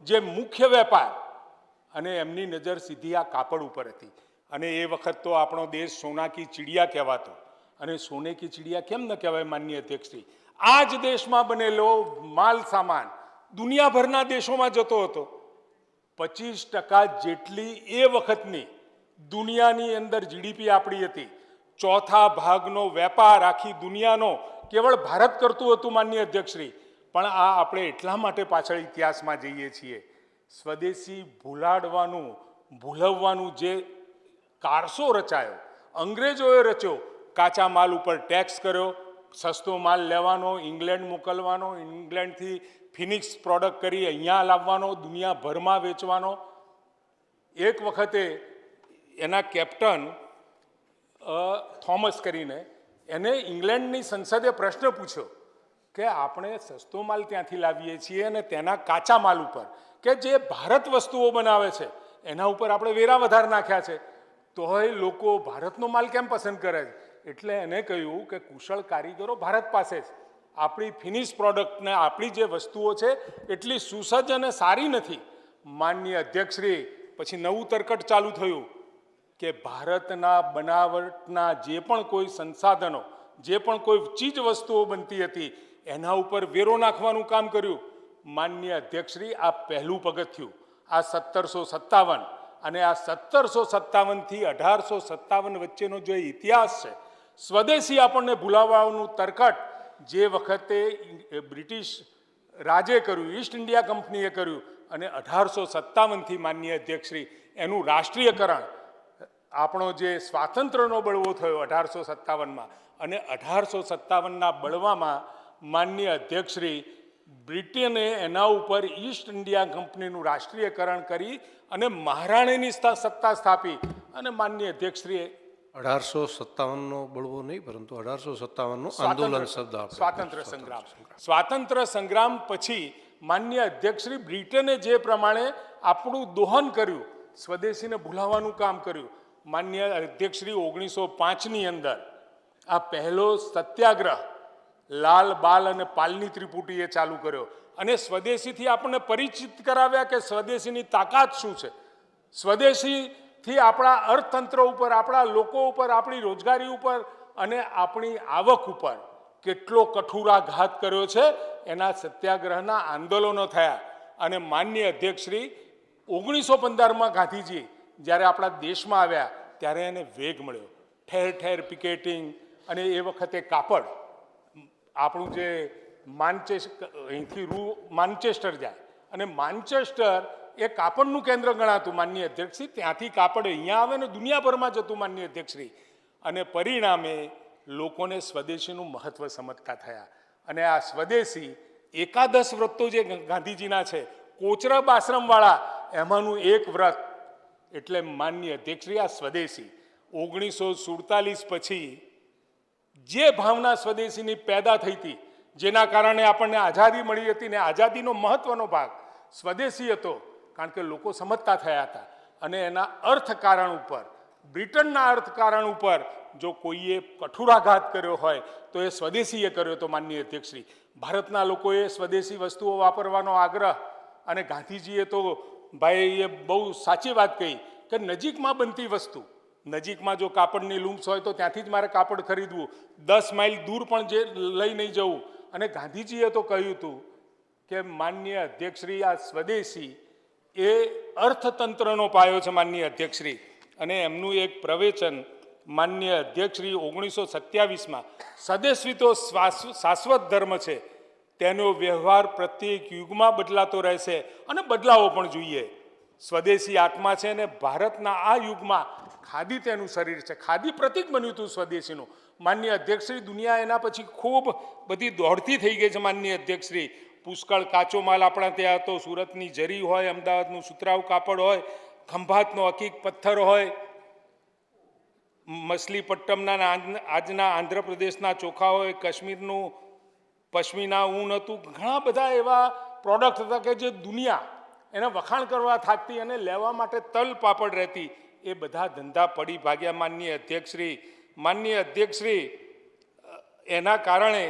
જે મુખ્ય વેપાર, અને એમની નજર સીધી આ કાપડ ઉપર હતી. અને એ વખત તો આપણો દેશ સોના કી ચિડિયા કહેવાતો. અને સોને કી ચિડિયા કેમ ન કહેવાય માન્ય અધ્યક્ષશ્રી? આ જ દેશમાં બનેલો માલ સામાન દુનિયાભરના દેશોમાં જતો હતો. 25% જેટલી એ વખતની દુનિયાની અંદર જીડીપી આપણી હતી. ચોથા ભાગનો વેપાર આખી દુનિયાનો કેવળ ભારત કરતું હતું માન્ય અધ્યક્ષશ્રી. પણ આ આપણે એટલા માટે પાછળ ઇતિહાસમાં જઈએ છીએ, સ્વદેશી ભૂલવવાનું જે કારસો રચાયો, અંગ્રેજોએ રચ્યો. કાચા માલ ઉપર ટેક્સ કર્યો, સસ્તો માલ લેવાનો, ઇંગ્લેન્ડ મોકલવાનો, ઇંગ્લેન્ડથી ફિનિક્સ પ્રોડક્ટ કરી અહીંયા લાવવાનો, દુનિયાભરમાં વેચવાનો. એક વખતે એના કેપ્ટન થોમસ કરીને એને ઇંગ્લેન્ડની સંસદે પ્રશ્ન પૂછ્યો કે આપણે સસ્તો માલ ત્યાંથી લાવીએ છીએ અને તેના કાચા માલ ઉપર કે જે ભારત વસ્તુઓ બનાવે છે એના ઉપર આપણે વેરા વધારે નાખ્યા છે, તોય લોકો ભારતનો માલ કેમ પસંદ કરે છે? એટલે એને કહ્યું કે કુશળ કારીગરો ભારત પાસે જ, આપણી ફિનિશ પ્રોડક્ટને આપણી જે વસ્તુઓ છે એટલી સુસજ્જ અને સારી નથી. માન્ય અધ્યક્ષશ્રી પછી નવું તરકટ ચાલુ થયું કે ભારતના બનાવટના જે પણ કોઈ સંસાધનો, જે પણ કોઈ ચીજ વસ્તુઓ બનતી હતી એના ઉપર વેરો નાખવાનું કામ કર્યું. માન્ય અધ્યક્ષશ્રી આ પહેલું પગથિયું. આ 1757 અને આ 1757 થી 1857 વચ્ચેનો જે ઇતિહાસ છે, સ્વદેશી આપણને ભૂલાવવાનું તરકટ જે વખતે બ્રિટિશ રાજે કર્યું, ઈસ્ટ ઇન્ડિયા કંપનીએ કર્યું, અને 1857થી માન્ય અધ્યક્ષશ્રી એનું રાષ્ટ્રીયકરણ, આપણો જે સ્વાતંત્ર્યનો બળવો થયો 1857માં, અને 1857ના બળવામાં માન્ય અધ્યક્ષશ્રી બ્રિટને એના ઉપર ઈસ્ટ ઇન્ડિયા કંપનીનું રાષ્ટ્રીયકરણ કરી અને મહારાણીની સત્તા સ્થાપી. અને માન્ય અધ્યક્ષશ્રીએ 1857નો બળવો નહીં, પરંતુ 1857નું આંદોલન શબ્દ આપણે સ્વાતંત્ર્ય સંગ્રામ પછી માન્ય અધ્યક્ષશ્રી બ્રિટને જે પ્રમાણે આપણું દોહન કર્યું, સ્વદેશીને ભૂલાવવાનું કામ કર્યું. માન્ય અધ્યક્ષશ્રી 1905ની અંદર આ પહેલો સત્યાગ્રહ લાલ, બાલ અને પાલની ત્રિપુટીએ ચાલુ કર્યો અને સ્વદેશીથી આપણને પરિચિત કરાવ્યા કે સ્વદેશીની તાકાત શું છે. સ્વદેશીથી આપણા અર્થતંત્ર ઉપર, આપણા લોકો ઉપર, આપણી રોજગારી ઉપર અને આપણી આવક ઉપર કેટલો કઠોરાઘાત કર્યો છે. એના સત્યાગ્રહના આંદોલનો થયા. અને માન્ય અધ્યક્ષશ્રી 1915માં ગાંધીજી જ્યારે આપણા દેશમાં આવ્યા ત્યારે એને વેગ મળ્યો. ઠેર ઠેર પિકેટિંગ, અને એ વખતે કાપડ, આપણું જે અહીંથી માન્ચેસ્ટર જાય અને માન્ચેસ્ટર એ કાપડનું કેન્દ્ર ગણાતું માન્ય અધ્યક્ષશ્રી. ત્યાંથી કાપડ અહીંયા આવે ને દુનિયાભરમાં જતું માન્ય અધ્યક્ષશ્રી. અને પરિણામે લોકોને સ્વદેશીનું મહત્વ સમજતા થયા. અને આ સ્વદેશી એકાદશ વ્રતો જે ગાંધીજીના છે, કોચરબ આશ્રમવાળા, એમાંનું એક વ્રત એટલે માન્ય અધ્યક્ષશ્રી આ સ્વદેશી. 1947 પછી જે ભાવના સ્વદેશીની પેદા થઈ હતી, જેના કારણે આપણને આઝાદી મળી હતી, ને આઝાદીનો મહત્વનો ભાગ સ્વદેશી હતો, કારણ કે લોકો સમજતા થયા હતા. અને એના અર્થકારણ ઉપર, બ્રિટનના અર્થકારણ ઉપર જો કોઈએ કઠોરાઘાત કર્યો હોય તો એ સ્વદેશીએ કર્યો હતો. માનનીય અધ્યક્ષશ્રી, ભારતના લોકોએ સ્વદેશી વસ્તુઓ વાપરવાનો આગ્રહ, અને ગાંધીજીએ તો ભાઈ એ બહુ સાચી વાત કહી કે નજીકમાં બનતી વસ્તુ, નજીકમાં જો કાપડની લૂમ્સ હોય તો ત્યાંથી જ મારે કાપડ ખરીદવું, 10 માઇલ દૂર પણ જે લઈ નહીં જવું. અને ગાંધીજીએ તો કહ્યું હતું કે માનનીય અધ્યક્ષશ્રી, આ સ્વદેશી એ અર્થતંત્રનો પાયો છે. માનનીય અધ્યક્ષશ્રી, અને એમનું એક પ્રવચન માનનીય અધ્યક્ષશ્રી 1927માં, સ્વદેશી તો શાશ્વત ધર્મ છે, તેનો વ્યવહાર પ્રત્યેક યુગમાં બદલાતો રહેશે અને બદલાવો પણ જોઈએ. સ્વદેશી આત્મા છે, અને ભારતના આ યુગમાં ખાદી તેનું શરીર છે. ખાદી પ્રતીક બન્યું હતું સ્વદેશીનું. માનનીય અધ્યક્ષશ્રી, દુનિયા એના પછી ખૂબ બધી દોડતી થઈ ગઈ છે. માનનીય અધ્યક્ષશ્રી, પુષ્કળ કાચો માલ આપણા ત્યાં હતો. સુરતની જરી હોય, અમદાવાદનું સુતરાઉ કાપડ હોય, ખંભાતનો હકીક પથ્થર હોય, મછલીપટ્ટમના આજના આંધ્રપ્રદેશના ચોખા હોય, કાશ્મીરનું પશ્મિના ઊન હતું. ઘણા બધા એવા પ્રોડક્ટ હતા કે જે દુનિયા એને વખાણ કરવા થાકતી અને લેવા માટે તલ પાપડ રહેતી. એ બધા ધંધા પડી ભાગ્યા. માનનીય અધ્યક્ષશ્રી, એના કારણે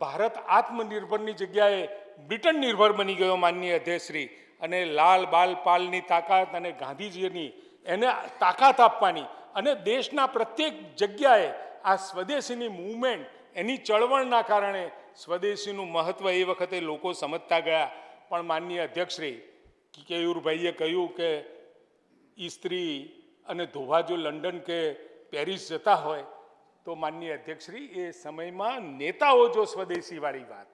ભારત આત્મનિર્ભરની જગ્યાએ બ્રિટન નિર્ભર બની ગયો. માનનીય અધ્યક્ષશ્રી, અને લાલ બાલ પાલની તાકાત અને ગાંધીજીની એને તાકાત આપવાની, અને દેશના પ્રત્યેક જગ્યાએ આ સ્વદેશીની મૂવમેન્ટ, એની ચળવળના કારણે સ્વદેશીનું મહત્ત્વ એ વખતે લોકો સમજતા ગયા. પણ માનનીય અધ્યક્ષશ્રી, કેયુરભાઈએ કહ્યું કે ઇસ્ત્રી અને ધોવા જો લંડન કે પેરિસ જતા હોય તો માનનીય અધ્યક્ષશ્રી, એ સમયમાં નેતાઓ જો સ્વદેશીવાળી વાત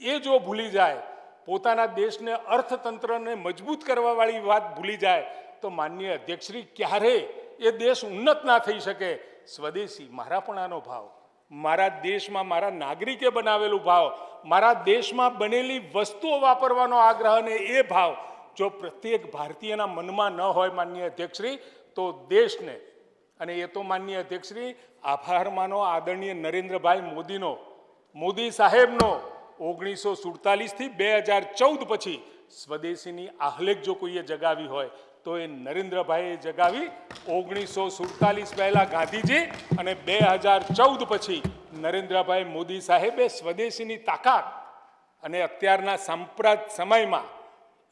એ જો ભૂલી જાય, પોતાના દેશને અર્થતંત્રને મજબૂત કરવાવાળી વાત ભૂલી જાય, તો માનનીય અધ્યક્ષશ્રી, ક્યારે એ દેશ ઉન્નત ના થઈ શકે. સ્વદેશી મારાપણાનો ભાવ, મારા દેશમાં મારા નાગરિકે બનાવેલું ભાવ, મારા દેશમાં બનેલી વસ્તુઓ વાપરવાનો આગ્રહ, અને એ ભાવ જો પ્રત્યેક ભારતીયના મનમાં ન હોય માનનીય અધ્યક્ષશ્રી, તો દેશને, અને એ તો માનનીય અધ્યક્ષશ્રી આભાર માનો આદરણીય નરેન્દ્રભાઈ મોદીનો, મોદી સાહેબનો. 1947થી 2014 પછી સ્વદેશીની આહલેખ જો કોઈએ જગાવી હોય તો એ નરેન્દ્રભાઈએ જગાવી. 1947 પહેલા ગાંધીજી અને 2014 પછી નરેન્દ્રભાઈ મોદી સાહેબે સ્વદેશીની તાકાત, અને અત્યારના સાંપ્રત સમયમાં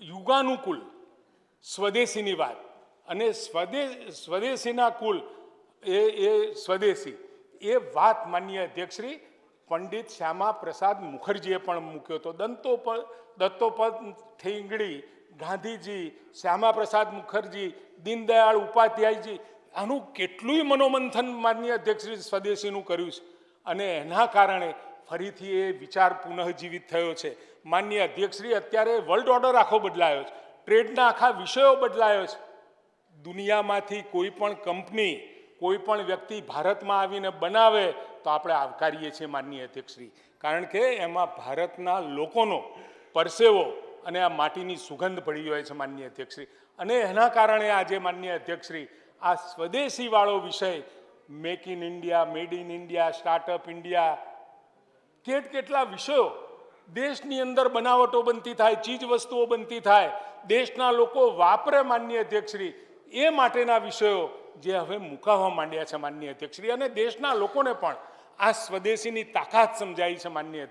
યુગાનુકૂળ સ્વદેશીની વાત, અને સ્વદેશીના કુલ એ સ્વદેશી એ વાત માનનીય અધ્યક્ષશ્રી પંડિત શ્યામા પ્રસાદ મુખર્જીએ પણ મૂક્યો હતો. દત્તોપંત ઠેંગડી, ગાંધીજી, શ્યામા પ્રસાદ મુખર્જી, દીનદયાળ ઉપાધ્યાયજી, આનું કેટલુંય મનોમંથન માનનીય અધ્યક્ષશ્રી સ્વદેશીનું કર્યું છે, અને એના કારણે ફરીથી એ વિચાર પુનઃજીવિત થયો છે. માનનીય અધ્યક્ષશ્રી, અત્યારે વર્લ્ડ ઓર્ડર આખો બદલાયો છે, ટ્રેડના આખા વિષયો બદલાયો છે. દુનિયામાંથી કોઈ પણ કંપની, કોઈ પણ વ્યક્તિ ભારતમાં આવીને બનાવે તો આપણે આવકારીએ છીએ માનનીય અધ્યક્ષશ્રી, કારણ કે એમાં ભારતના લોકોનો પરસેવો અને આ માટીની સુગંધ પડી હોય છે માનનીય અધ્યક્ષશ્રી. અને એના કારણે આજે માનનીય અધ્યક્ષશ્રી આ સ્વદેશીવાળો વિષય, make in India, made in India, startup India, કેટલા વિષયો દેશની અંદર બનાવટો બનતી થાય, ચીજ વસ્તુઓ બનતી થાય, દેશના લોકો વાપરે માનનીય અધ્યક્ષશ્રી, એ માટેના વિષયો જે હવે મુકાવવા માંડ્યા છે માનનીય અધ્યક્ષશ્રી. અને દેશના લોકોને પણ આ સ્વદેશીની તાકાત સમજાઈ છે માનનીય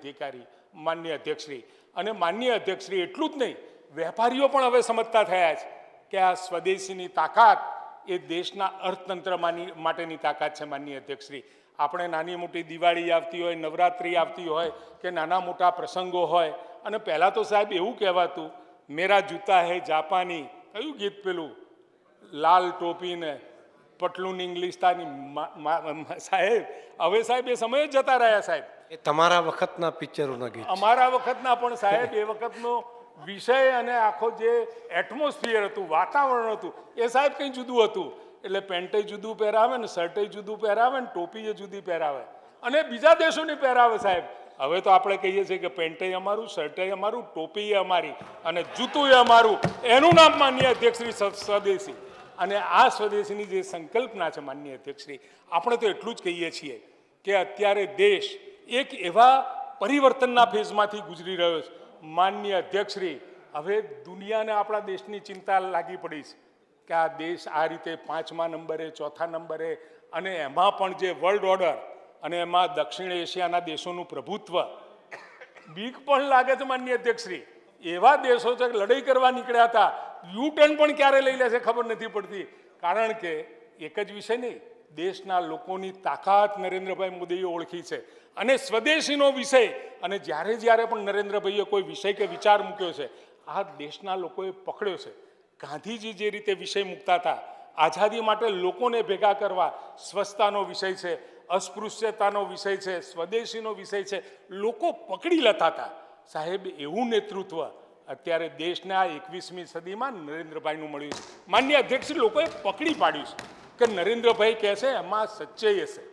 અધ્યક્ષશ્રી. અને માનનીય અધ્યક્ષશ્રી, એટલું જ નહીં, વેપારીઓ પણ હવે સમજતા થયા છે કે આ સ્વદેશીની તાકાત એ દેશના અર્થતંત્ર માટેની તાકાત છે માનનીય અધ્યક્ષશ્રી. આપણે નાની મોટી દિવાળી આવતી હોય, નવરાત્રિ આવતી હોય, કે નાના મોટા પ્રસંગો હોય, અને પહેલાં તો સાહેબ એવું કહેવાતું, મેરા જૂતા હે જાપાની, કયું ગીત પેલું, લાલ ટોપીને પટલુન ઇંગ્લિસ્તાની. સાહેબ હવે સાહેબ એ સમય જ જતા રહ્યા સાહેબ. એ તમારા વખતના પિક્ચરોના ગીત. અમારા વખતના પણ સાહેબ એ વખતનો વિષય અને આખો જે એટમોસ્ફિયર હતું, વાતાવરણ હતું, એ સાહેબ કંઈ જુદું હતું. એટલે પેન્ટે જુદું પહેરાવે ને, શર્ટે જુદું પહેરાવે ને, ટોપીએ જુદી પહેરાવે, અને બીજા દેશોની પહેરાવે સાહેબ. હવે તો આપણે કહીએ છીએ કે પેન્ટે અમારું, શર્ટે અમારું, ટોપી અમારી, અને જૂતું અમારું. એનું નામ માનનીય અધ્યક્ષશ્રી સ્વદેશી. અને આ સ્વદેશીની જે સંકલ્પના છે માનનીય અધ્યક્ષશ્રી, આપણે તો એટલું જ કહીએ છીએ કે અત્યારે દેશ એક એવા પરિવર્તનના ફેઝમાંથી ગુજરી રહ્યો છે. માનનીય અધ્યક્ષશ્રી, હવે દુનિયાને આપણા દેશની ચિંતા લાગી પડી છે કે આ દેશ આ રીતે 5મા નંબરે, 4થા નંબરે, અને એમાં પણ જે વર્લ્ડ ઓર્ડર અને એમાં દક્ષિણ એશિયાના દેશોનું પ્રભુત્વ, બીક પણ લાગે છે માનનીય અધ્યક્ષશ્રી. એવા દેશો છે કે લડાઈ કરવા નીકળ્યા હતા, યુ ટર્ન પણ ક્યારે લઈ લેશે ખબર નથી પડતી. કારણ કે એક જ વિષય નહીં, દેશના લોકોની તાકાત નરેન્દ્રભાઈ મોદીએ ઓળખી છે અને સ્વદેશીનો વિષય, અને જ્યારે પણ નરેન્દ્રભાઈએ કોઈ વિષય કે વિચાર મૂક્યો છે, આ દેશના લોકોએ પકડ્યો છે. ગાંધીજી જે રીતે વિષય મૂકતા હતા, આઝાદી માટે લોકોને ભેગા કરવા, સ્વચ્છતાનો વિષય છે, અસ્પૃશ્યતાનો વિષય છે, સ્વદેશીનો વિષય છે, લોકો પકડી લેતા હતા. સાહેબ, એવું નેતૃત્વ અત્યારે દેશના 21મી સદીમાં નરેન્દ્રભાઈનું મળ્યું છે. માન્ય અધ્યક્ષ, લોકોએ પકડી પાડ્યું છે કે નરેન્દ્રભાઈ કહે છે એમાં સચ્ચાઈ હશે.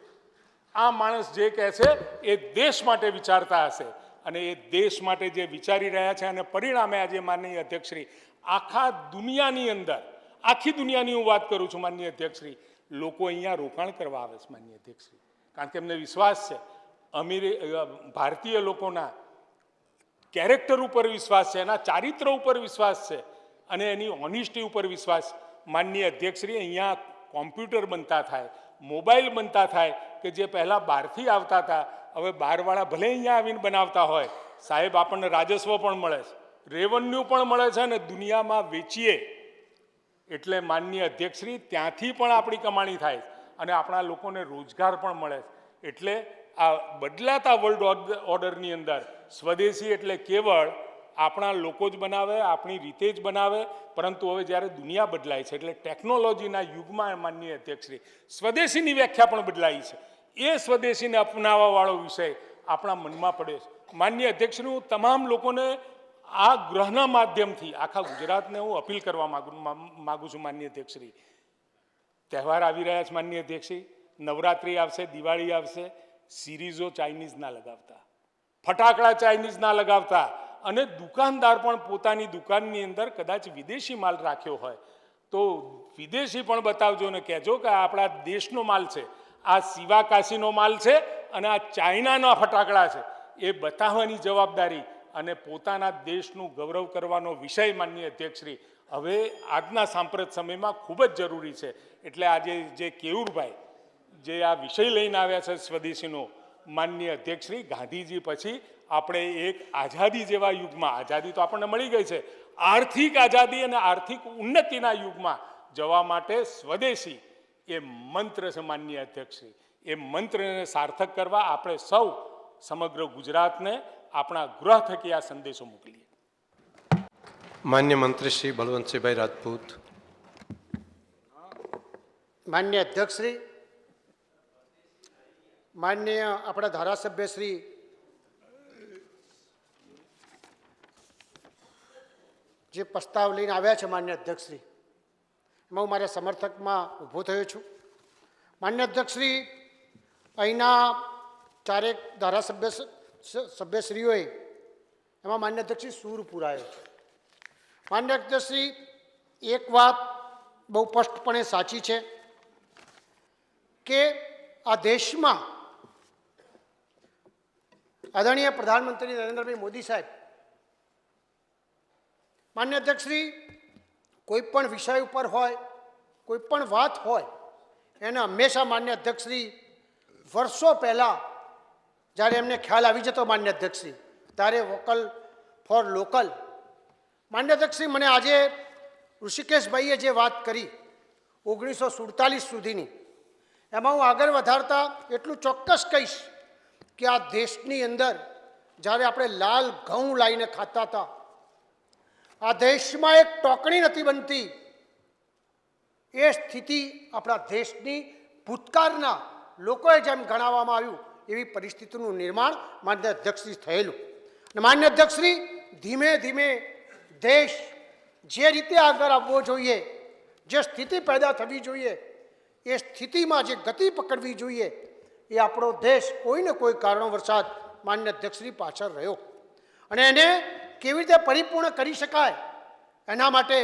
આ માણસ જે કહે છે એ દેશ માટે વિચારતા હશે, અને એ દેશ માટે જે વિચારી રહ્યા છે અને પરિણામે આજે માનનીય અધ્યક્ષશ્રી આખા દુનિયાની અંદર, આખી દુનિયાની હું વાત કરું છું માનનીય અધ્યક્ષશ્રી, લોકો અહીંયા રોકાણ કરવા આવે છે માનનીય અધ્યક્ષશ્રી. કારણ કે એમને વિશ્વાસ છે, ભારતીય લોકોના કેરેક્ટર ઉપર વિશ્વાસ છે, એના ચારિત્ર ઉપર વિશ્વાસ છે અને એની ઓનેસ્ટી ઉપર વિશ્વાસ. માનનીય અધ્યક્ષશ્રી, અહીંયા કોમ્પ્યુટર બનતા થાય, મોબાઈલ બનતા થાય કે જે પહેલાં બહારથી આવતા હતા, હવે બહારવાળા ભલે અહીંયા આવીને બનાવતા હોય, સાહેબ આપણને રાજસ્વ પણ મળે છે, રેવન્યુ પણ મળે છે અને દુનિયામાં વેચીએ એટલે માનનીય અધ્યક્ષશ્રી ત્યાંથી પણ આપણી કમાણી થાય અને આપણા લોકોને રોજગાર પણ મળે છે. એટલે આ બદલાતા વર્લ્ડ ઓર્ડરની અંદર સ્વદેશી એટલે કેવળ આપણા લોકો જ બનાવે, આપણી રીતે જ બનાવે, પરંતુ હવે જ્યારે દુનિયા બદલાય છે એટલે ટેકનોલોજીના યુગમાં માનનીય અધ્યક્ષશ્રી સ્વદેશીની વ્યાખ્યા પણ બદલાઈ છે. એ સ્વદેશીને અપનાવવાવાળો વિષય આપણા મનમાં પડે છે. માનનીય અધ્યક્ષશ્રી, હું તમામ લોકોને આ ગ્રહના માધ્યમથી આખા ગુજરાતને હું અપીલ કરવા માગું છું માનનીય અધ્યક્ષશ્રી. તહેવાર આવી રહ્યા છે માનનીય અધ્યક્ષશ્રી, નવરાત્રિ આવશે, દિવાળી આવશે, સિરીઝો ચાઇનીઝ ના લગાવતા, ફટાકડા ચાઇનીઝ ના લગાવતા, અને દુકાનદાર પણ પોતાની દુકાનની અંદર કદાચ વિદેશી માલ રાખ્યો હોય તો વિદેશી પણ બતાવજો ને કહેજો કે આપણા દેશનો માલ છે, આ સિવાકાશીનો માલ છે અને આ ચાઇનાના ફટાકડા છે. એ બતાવવાની જવાબદારી અને પોતાના દેશનું ગૌરવ કરવાનો વિષય માનનીય અધ્યક્ષશ્રી હવે આજના સાંપ્રત સમયમાં ખૂબ જ જરૂરી છે. એટલે આજે જે કેયુરભાઈ જે આ વિષય લઈને આવ્યા છે સ્વદેશીનો, માનનીય અધ્યક્ષશ્રી, ગાંધીજી પછી આપણે એક આઝાદી જેવા યુગમાં, આઝાદી તો આપણને મળી ગઈ છે, આર્થિક આઝાદી અને આર્થિક ઉન્નતિના યુગમાં જવા માટે સ્વદેશી એ મંત્ર છે માનનીય અધ્યક્ષશ્રી. એ મંત્રને સાર્થક કરવા આપણે સૌ સમગ્ર ગુજરાતને આપણા ગૃહ થકી આ સંદેશો મોકલીએ. માન્ય મંત્રી શ્રી બળવંતસિંહભાઈ રાજપૂત. માન્ય અધ્યક્ષશ્રી, માન્ય આપણા ધારાસભ્ય શ્રી જે પ્રસ્તાવ લઈને આવ્યા છે માન્ય અધ્યક્ષશ્રી, એમાં હું મારા સમર્થકમાં ઊભો થયો છું. માન્ય અધ્યક્ષશ્રી, અહીંના ચારેક સભ્યશ્રીઓએ એમાં માન્ય અધ્યક્ષશ્રી સૂર પુરાયો છે. માન્ય અધ્યક્ષશ્રી, એક વાત બહુ સ્પષ્ટપણે સાચી છે કે આ દેશમાં આદરણીય પ્રધાનમંત્રી નરેન્દ્રભાઈ મોદી સાહેબ, માન્ય અધ્યક્ષશ્રી, કોઈ પણ વિષય ઉપર હોય, કોઈ પણ વાત હોય, એને હંમેશા માન્ય અધ્યક્ષશ્રી વર્ષો પહેલાં જ્યારે એમને ખ્યાલ આવી જતો માન્ય અધ્યક્ષશ્રી, ત્યારે વોકલ ફોર લોકલ. માન્ય અધ્યક્ષશ્રી, મને આજે ઋષિકેશભાઈએ જે વાત કરી 1947 સુધીની, એમાં હું આગળ વધારતા એટલું ચોક્કસ કહીશ કે આ દેશની અંદર જ્યારે આપણે લાલ ઘઉં લાવીને ખાતા હતા, આ દેશમાં એક ટોકણી નથી બનતી, એ સ્થિતિ આપણા દેશની ભૂતકાળના લોકોએ જેમ ગણાવવામાં આવ્યું એવી પરિસ્થિતિનું નિર્માણ માન્ય અધ્યક્ષશ્રી થયેલું. અને માન્ય અધ્યક્ષશ્રી, ધીમે ધીમે દેશ જે રીતે આગળ આવવો જોઈએ, જે સ્થિતિ પેદા થવી જોઈએ, એ સ્થિતિમાં જે ગતિ પકડવી જોઈએ, એ આપણો દેશ કોઈને કોઈ કારણોવશાત માન્ય અધ્યક્ષશ્રી પાછળ રહ્યો. અને એને કેવી રીતે પરિપૂર્ણ કરી શકાય એના માટે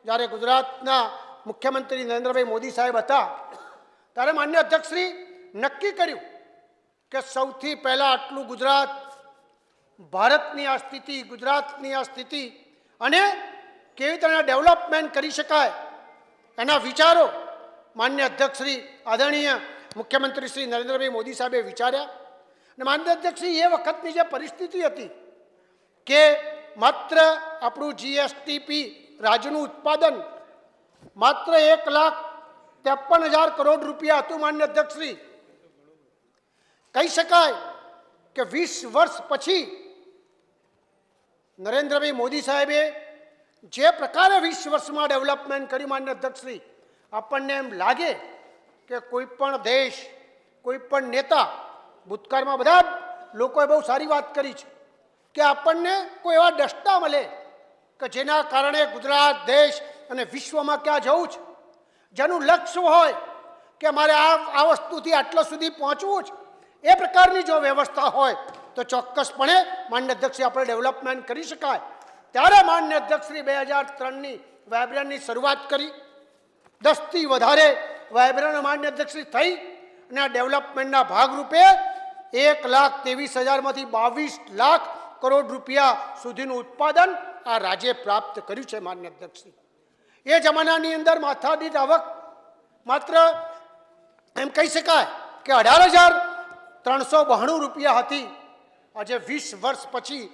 જ્યારે ગુજરાતના મુખ્યમંત્રી નરેન્દ્રભાઈ મોદી સાહેબ હતા ત્યારે માન્ય અધ્યક્ષશ્રી નક્કી કર્યું કે સૌથી પહેલાં આટલું ગુજરાત, ભારતની આ સ્થિતિ, ગુજરાતની આ સ્થિતિ અને કેવી રીતે ડેવલપમેન્ટ કરી શકાય એના વિચારો માન્ય અધ્યક્ષશ્રી આદરણીય મુખ્યમંત્રી શ્રી નરેન્દ્રભાઈ મોદી સાહેબે વિચાર્યા. અને માન્ય અધ્યક્ષશ્રી એ વખતની જે પરિસ્થિતિ હતી કે માત્ર આપણું જીએસટીપી રાજ્યનું ઉત્પાદન માત્ર 1,53,000 કરોડ રૂપિયા હતું. માન્ય અધ્યક્ષશ્રી કહી શકાય કે 20 વર્ષ પછી નરેન્દ્રભાઈ મોદી સાહેબે જે પ્રકારે 20 વર્ષમાં ડેવલપમેન્ટ કર્યું માન્ય અધ્યક્ષશ્રી, આપણને એમ લાગે કે કોઈ પણ દેશ, કોઈ પણ નેતા, ભૂતકાળમાં બધા લોકોએ બહુ સારી વાત કરી છે કે આપણને કોઈ એવા દસ્તા મળે કે જેના કારણે ગુજરાત દેશ અને વિશ્વમાં ક્યાં જવું છે, જેનું લક્ષ્ય હોય કે મારે આ વસ્તુથી આટલા સુધી પહોંચવું છે, એ પ્રકારની જો વ્યવસ્થા હોય તો ચોક્કસપણે માન્ય અધ્યક્ષશ્રી આપણે ડેવલપમેન્ટ કરી શકાય. ત્યારે માન્ય અધ્યક્ષશ્રી 2003ની વાયબ્રન્ટની શરૂઆત કરી. 10થી વધારે વાયબ્રન્ટ માન્ય અધ્યક્ષશ્રી થઈ અને આ ડેવલપમેન્ટના ભાગરૂપે 1,23,000માંથી 22 લાખ કરોડ રૂપિયા સુધીનું ઉત્પાદન આ રાજ્યે પ્રાપ્ત કર્યું છે. માન્ય અધ્યક્ષશ્રી એ જમાનાની અંદર માથાદીઠ આવક માત્ર એમ કહી શકાય કે 18,392 રૂપિયા હતી. આજે 20 વર્ષ પછી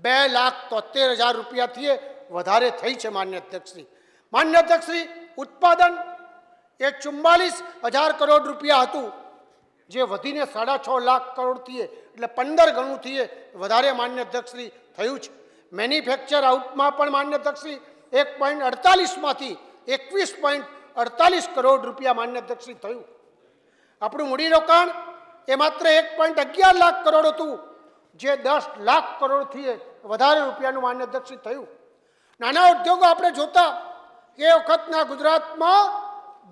2,73,000 રૂપિયાથી વધારે થઈ છે. માન્ય અધ્યક્ષશ્રી ઉત્પાદન એ 44,000 કરોડ રૂપિયા હતું, જે વધીને 6.5 લાખ કરોડથી એટલે 15 ગણુંથી વધારે માન્ય અધ્યક્ષશ્રી થયું છે. મેન્યુફેક્ચર આઉટમાં પણ માન્ય અધ્યક્ષશ્રી 1.48માંથી 21.48 કરોડ રૂપિયા માન્ય અધ્યક્ષશ્રી થયું. આપણું મૂડીરોકાણ એ માત્ર 1.11 લાખ કરોડ હતું, જે 10 લાખ કરોડથી વધારે રૂપિયાનું માન્ય અધ્યક્ષશ્રી થયું. નાના ઉદ્યોગો આપણે જોતા એ વખતના ગુજરાતમાં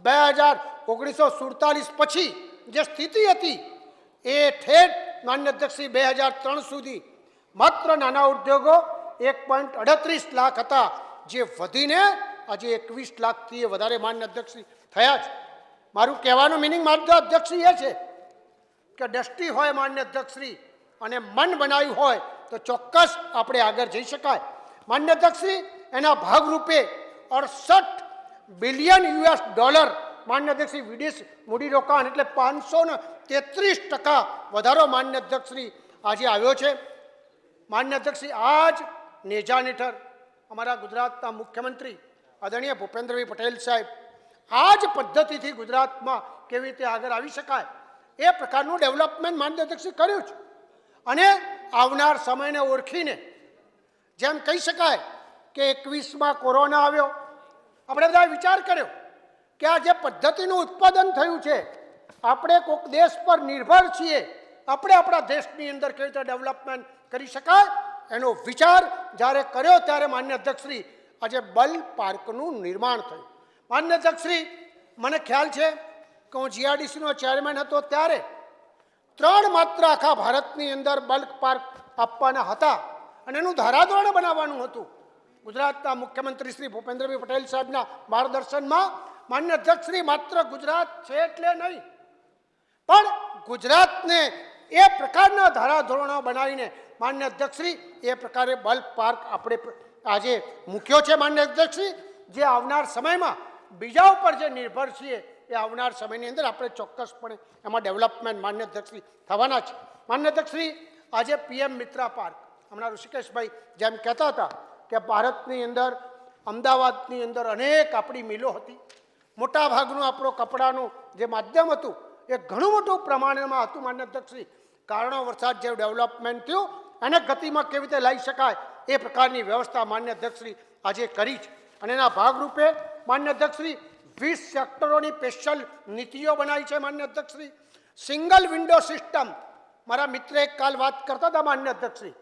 1947 પછી જે સ્થિતિ હતી એ ઠેઠ માન્ય અધ્યક્ષશ્રી 2003 સુધી માત્ર નાના ઉદ્યોગો 1.38 લાખ હતા, જે વધીને આજે 21 લાખથી વધારે માન્ય અધ્યક્ષશ્રી થયા છે. મારું કહેવાનું મિનિંગ માન્ય અધ્યક્ષશ્રી એ છે કે દ્રષ્ટિ હોય માન્ય અધ્યક્ષશ્રી અને મન બનાવ્યું હોય તો ચોક્કસ આપણે આગળ જઈ શકાય. માન્ય અધ્યક્ષશ્રી એના ભાગરૂપે 68 બિલિયન US ડોલર માન્ય અધ્યક્ષશ્રી વિદેશ મૂડીરોકાણ એટલે 533% વધારો માન્ય અધ્યક્ષશ્રી આજે આવ્યો છે. માન્ય અધ્યક્ષશ્રી આજ નેજા હેઠળ અમારા ગુજરાતના મુખ્યમંત્રી આદરણીય ભૂપેન્દ્રભાઈ પટેલ સાહેબ આ જ પદ્ધતિથી ગુજરાતમાં કેવી રીતે આગળ આવી શકાય એ પ્રકારનું ડેવલપમેન્ટ માન્ય અધ્યક્ષશ્રી કર્યું છે. અને આવનાર સમયને ઓળખીને જેમ કહી શકાય કે 21માં કોરોના આવ્યો, આપણે બધા વિચાર કર્યો કે આ જે પદ્ધતિનું ઉત્પાદન થયું છે, આપણે કોઈક દેશ પર નિર્ભર છીએ, આપણે આપણા દેશની અંદર કેવી રીતે ડેવલપમેન્ટ કરી શકાય એનો વિચાર જ્યારે કર્યો ત્યારે માન્ય અધ્યક્ષશ્રી આજે બલ્ક પાર્કનું નિર્માણ થયું. માન્ય અધ્યક્ષશ્રી મને ખ્યાલ છે કે હું જીઆરડીસીનો ચેરમેન હતો ત્યારે 3 માત્ર આખા ભારતની અંદર બલ્ક પાર્ક આપવાના હતા અને એનું ધારાધોરણ બનાવવાનું હતું. ગુજરાતના મુખ્યમંત્રી શ્રી ભૂપેન્દ્રભાઈ પટેલ સાહેબના માર્ગદર્શનમાં માન્ય અધ્યક્ષશ્રી માત્ર ગુજરાત છે એટલે નહીં પણ ગુજરાતને એ પ્રકારના ધારાધોરણો બનાવીને માન્ય અધ્યક્ષશ્રી એ પ્રકારે બલ્ક પાર્ક આપણે આજે મૂક્યો છે. માન્ય અધ્યક્ષશ્રી જે આવનાર સમયમાં બીજા ઉપર જે નિર્ભર છીએ એ આવનાર સમયની અંદર આપણે ચોક્કસપણે એમાં ડેવલપમેન્ટ માન્ય અધ્યક્ષશ્રી થવાના છે. માન્ય અધ્યક્ષશ્રી આજે પીએમ મિત્રા પાર્ક હમણાં ઋષિકેશભાઈ જેમ કહેતા હતા કે ભારતની અંદર અમદાવાદની અંદર અનેક આપણી મિલો હતી, મોટાભાગનું આપણું કપડાનું જે માધ્યમ હતું એ ઘણું મોટું પ્રમાણમાં હતું. માન્ય અધ્યક્ષશ્રી કારણો વરસાદ જે ડેવલપમેન્ટ થયું એને ગતિમાં કેવી રીતે લઈ શકાય એ પ્રકારની વ્યવસ્થા માન્ય અધ્યક્ષશ્રી આજે કરી છે. અને એના ભાગરૂપે માન્ય અધ્યક્ષશ્રી 20 સેક્ટરોની સ્પેશિયલ નીતિઓ બનાવી છે. માન્ય અધ્યક્ષશ્રી સિંગલ વિન્ડો સિસ્ટમ, મારા મિત્ર એક કાલ વાત કરતા હતા માન્ય અધ્યક્ષશ્રી,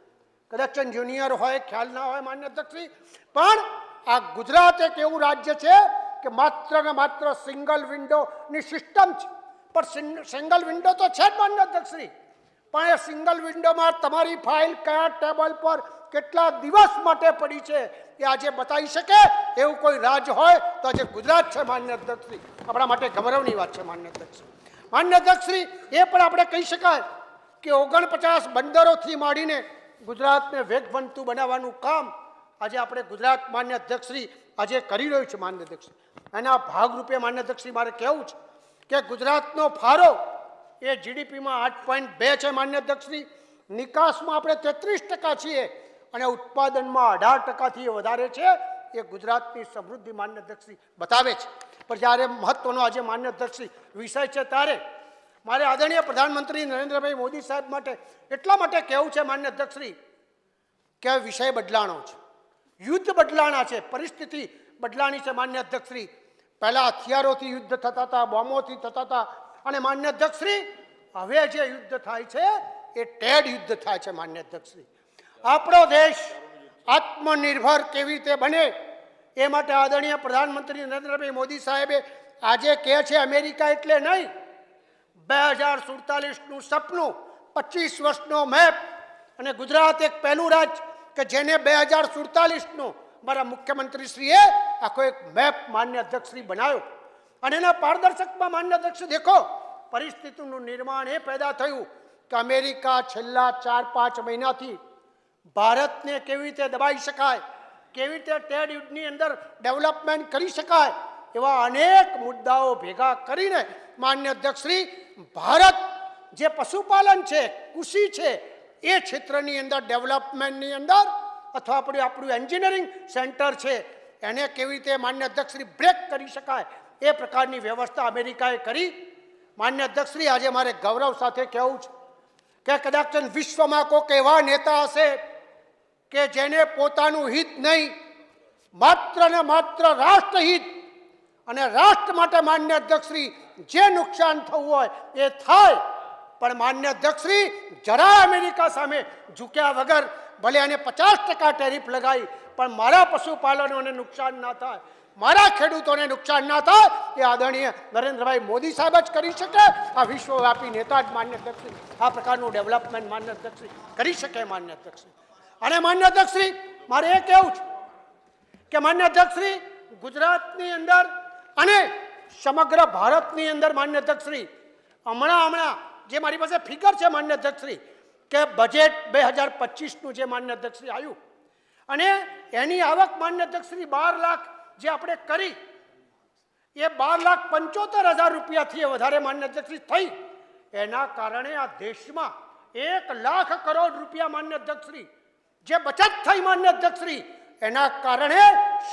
કદાચ જુનિયર હોય ખ્યાલ ના હોય માન્ય અધ્યક્ષશ્રી, પણ આ ગુજરાત એક એવું રાજ્ય છે કે માત્ર ને માત્ર સિંગલ વિન્ડોની સિસ્ટમ છે. પણ સિંગલ વિન્ડો તો છે જ માન્ય અધ્યક્ષશ્રી, પણ એ સિંગલ વિન્ડોમાં તમારી ફાઇલ કયા ટેબલ પર કેટલા દિવસ માટે પડી છે એ આજે બતાવી શકે એવું કોઈ રાજ્ય હોય તો આજે ગુજરાત છે માન્ય અધ્યક્ષશ્રી. આપણા માટે ગૌરવની વાત છે માન્ય અધ્યક્ષશ્રી. માન્ય અધ્યક્ષશ્રી, એ પણ આપણે કહી શકાય કે 49 બંદરોથી માંડીને ગુજરાતને વેગવંતુ બનાવવાનું કામ આજે આપણે ગુજરાત માન્ય અધ્યક્ષશ્રી આજે કરી રહ્યું છે માન્ય અધ્યક્ષશ્રી. એના ભાગરૂપે માન્ય અધ્યક્ષશ્રી મારે કહેવું છે કે ગુજરાતનો ફાળો એ જીડીપીમાં 8.2 છે માન્ય અધ્યક્ષશ્રી. નિકાસમાં આપણે 33% છીએ અને ઉત્પાદનમાં 18%થી વધારે છે. એ ગુજરાતની સમૃદ્ધિ માન્ય અધ્યક્ષશ્રી બતાવે છે. પણ જ્યારે મહત્વનો આજે માન્ય અધ્યક્ષશ્રી વિષય છે ત્યારે મારે આદરણીય પ્રધાનમંત્રી નરેન્દ્રભાઈ મોદી સાહેબ માટે એટલા માટે કહેવું છે માન્ય અધ્યક્ષશ્રી કે વિષય બદલાણો છે, યુદ્ધ બદલાણા છે, પરિસ્થિતિ બદલાણી છે માન્ય અધ્યક્ષશ્રી. પહેલા હથિયારોથી યુદ્ધ થતા હતા, બોમ્બોથી થતા હતા અને માન્ય અધ્યક્ષશ્રી હવે જે યુદ્ધ થાય છે એ ટેડ યુદ્ધ થાય છે માન્ય અધ્યક્ષશ્રી. આપણો દેશ આત્મનિર્ભર કેવી રીતે બને એ માટે આદરણીય પ્રધાનમંત્રી નરેન્દ્રભાઈ મોદી સાહેબે આજે કહે છે અમેરિકા એટલે નહીં, 2047નું સપનું, 25 વર્ષનો મેપ અને ગુજરાત એક પહેલું રાજ્ય કે જેને 2047નું મારા મુખ્યમંત્રીશ્રીએ આખો એક મેપ માન્ય અધ્યક્ષશ્રી બનાવ્યો અને એના પારદર્શકમાં માન્ય અધ્યક્ષ દેખો પરિસ્થિતિનું નિર્માણ એ પેદા થયું કે અમેરિકા છેલ્લા 4-5 મહિનાથી ભારતને કેવી રીતે દબાઈ શકાય, કેવી રીતે ટેડ યુદ્ધની અંદર ડેવલપમેન્ટ કરી શકાય એવા અનેક મુદ્દાઓ ભેગા કરીને માન્ય અધ્યક્ષશ્રી ભારત જે પશુપાલન છે, કૃષિ છે એ ક્ષેત્રની અંદર ડેવલપમેન્ટની અંદર અથવા આપણું એન્જિનિયરિંગ સેન્ટર છે એને કેવી રીતે માન્ય અધ્યક્ષશ્રી બ્રેક કરી શકાય એ પ્રકારની વ્યવસ્થા અમેરિકાએ કરી. માન્ય અધ્યક્ષશ્રી આજે મારે ગૌરવ સાથે કહેવું છે કે કદાચ વિશ્વમાં કોઈક એવા નેતા હશે કે જેને પોતાનું હિત નહીં માત્ર ને માત્ર રાષ્ટ્રહિત અને રાષ્ટ્ર માટે માન્ય અધ્યક્ષશ્રી જે નુકસાન થવું હોય એ થાય પણ માન્ય અધ્યક્ષશ્રી જરા અમેરિકા સામે ઝૂક્યા વગર ભલે એને 50% ટેરિફ લગાવી પણ મારા પશુપાલનોને નુકસાન ના થાય, મારા ખેડૂતોને નુકસાન ના થાય એ આદરણીય નરેન્દ્રભાઈ મોદી સાહેબ જ કરી શકે. આ વિશ્વવ્યાપી નેતા જ માન્ય અધ્યક્ષશ્રી આ પ્રકારનું ડેવલપમેન્ટ માન્ય અધ્યક્ષશ્રી કરી શકે માન્ય અધ્યક્ષશ્રી. અને માન્ય અધ્યક્ષશ્રી મારે એ કહેવું છે કે માન્ય અધ્યક્ષશ્રી ગુજરાતની અંદર અને સમગ્ર ભારતની અંદર માન્ય અધ્યક્ષશ્રી હમણાં જે મારી પાસે ફિગર છે માન્ય અધ્યક્ષશ્રી કે બજેટ 2025નું જે માન્ય અધ્યક્ષશ્રી આવ્યું અને એની આવક માન્ય અધ્યક્ષશ્રી 12 લાખ જે આપણે કરી એ 12,75,000 રૂપિયાથી વધારે માન્ય અધ્યક્ષશ્રી થઈ. એના કારણે આ દેશમાં 1 લાખ કરોડ રૂપિયા માન્ય અધ્યક્ષશ્રી જે બચત થઈ માન્ય અધ્યક્ષશ્રી એના કારણે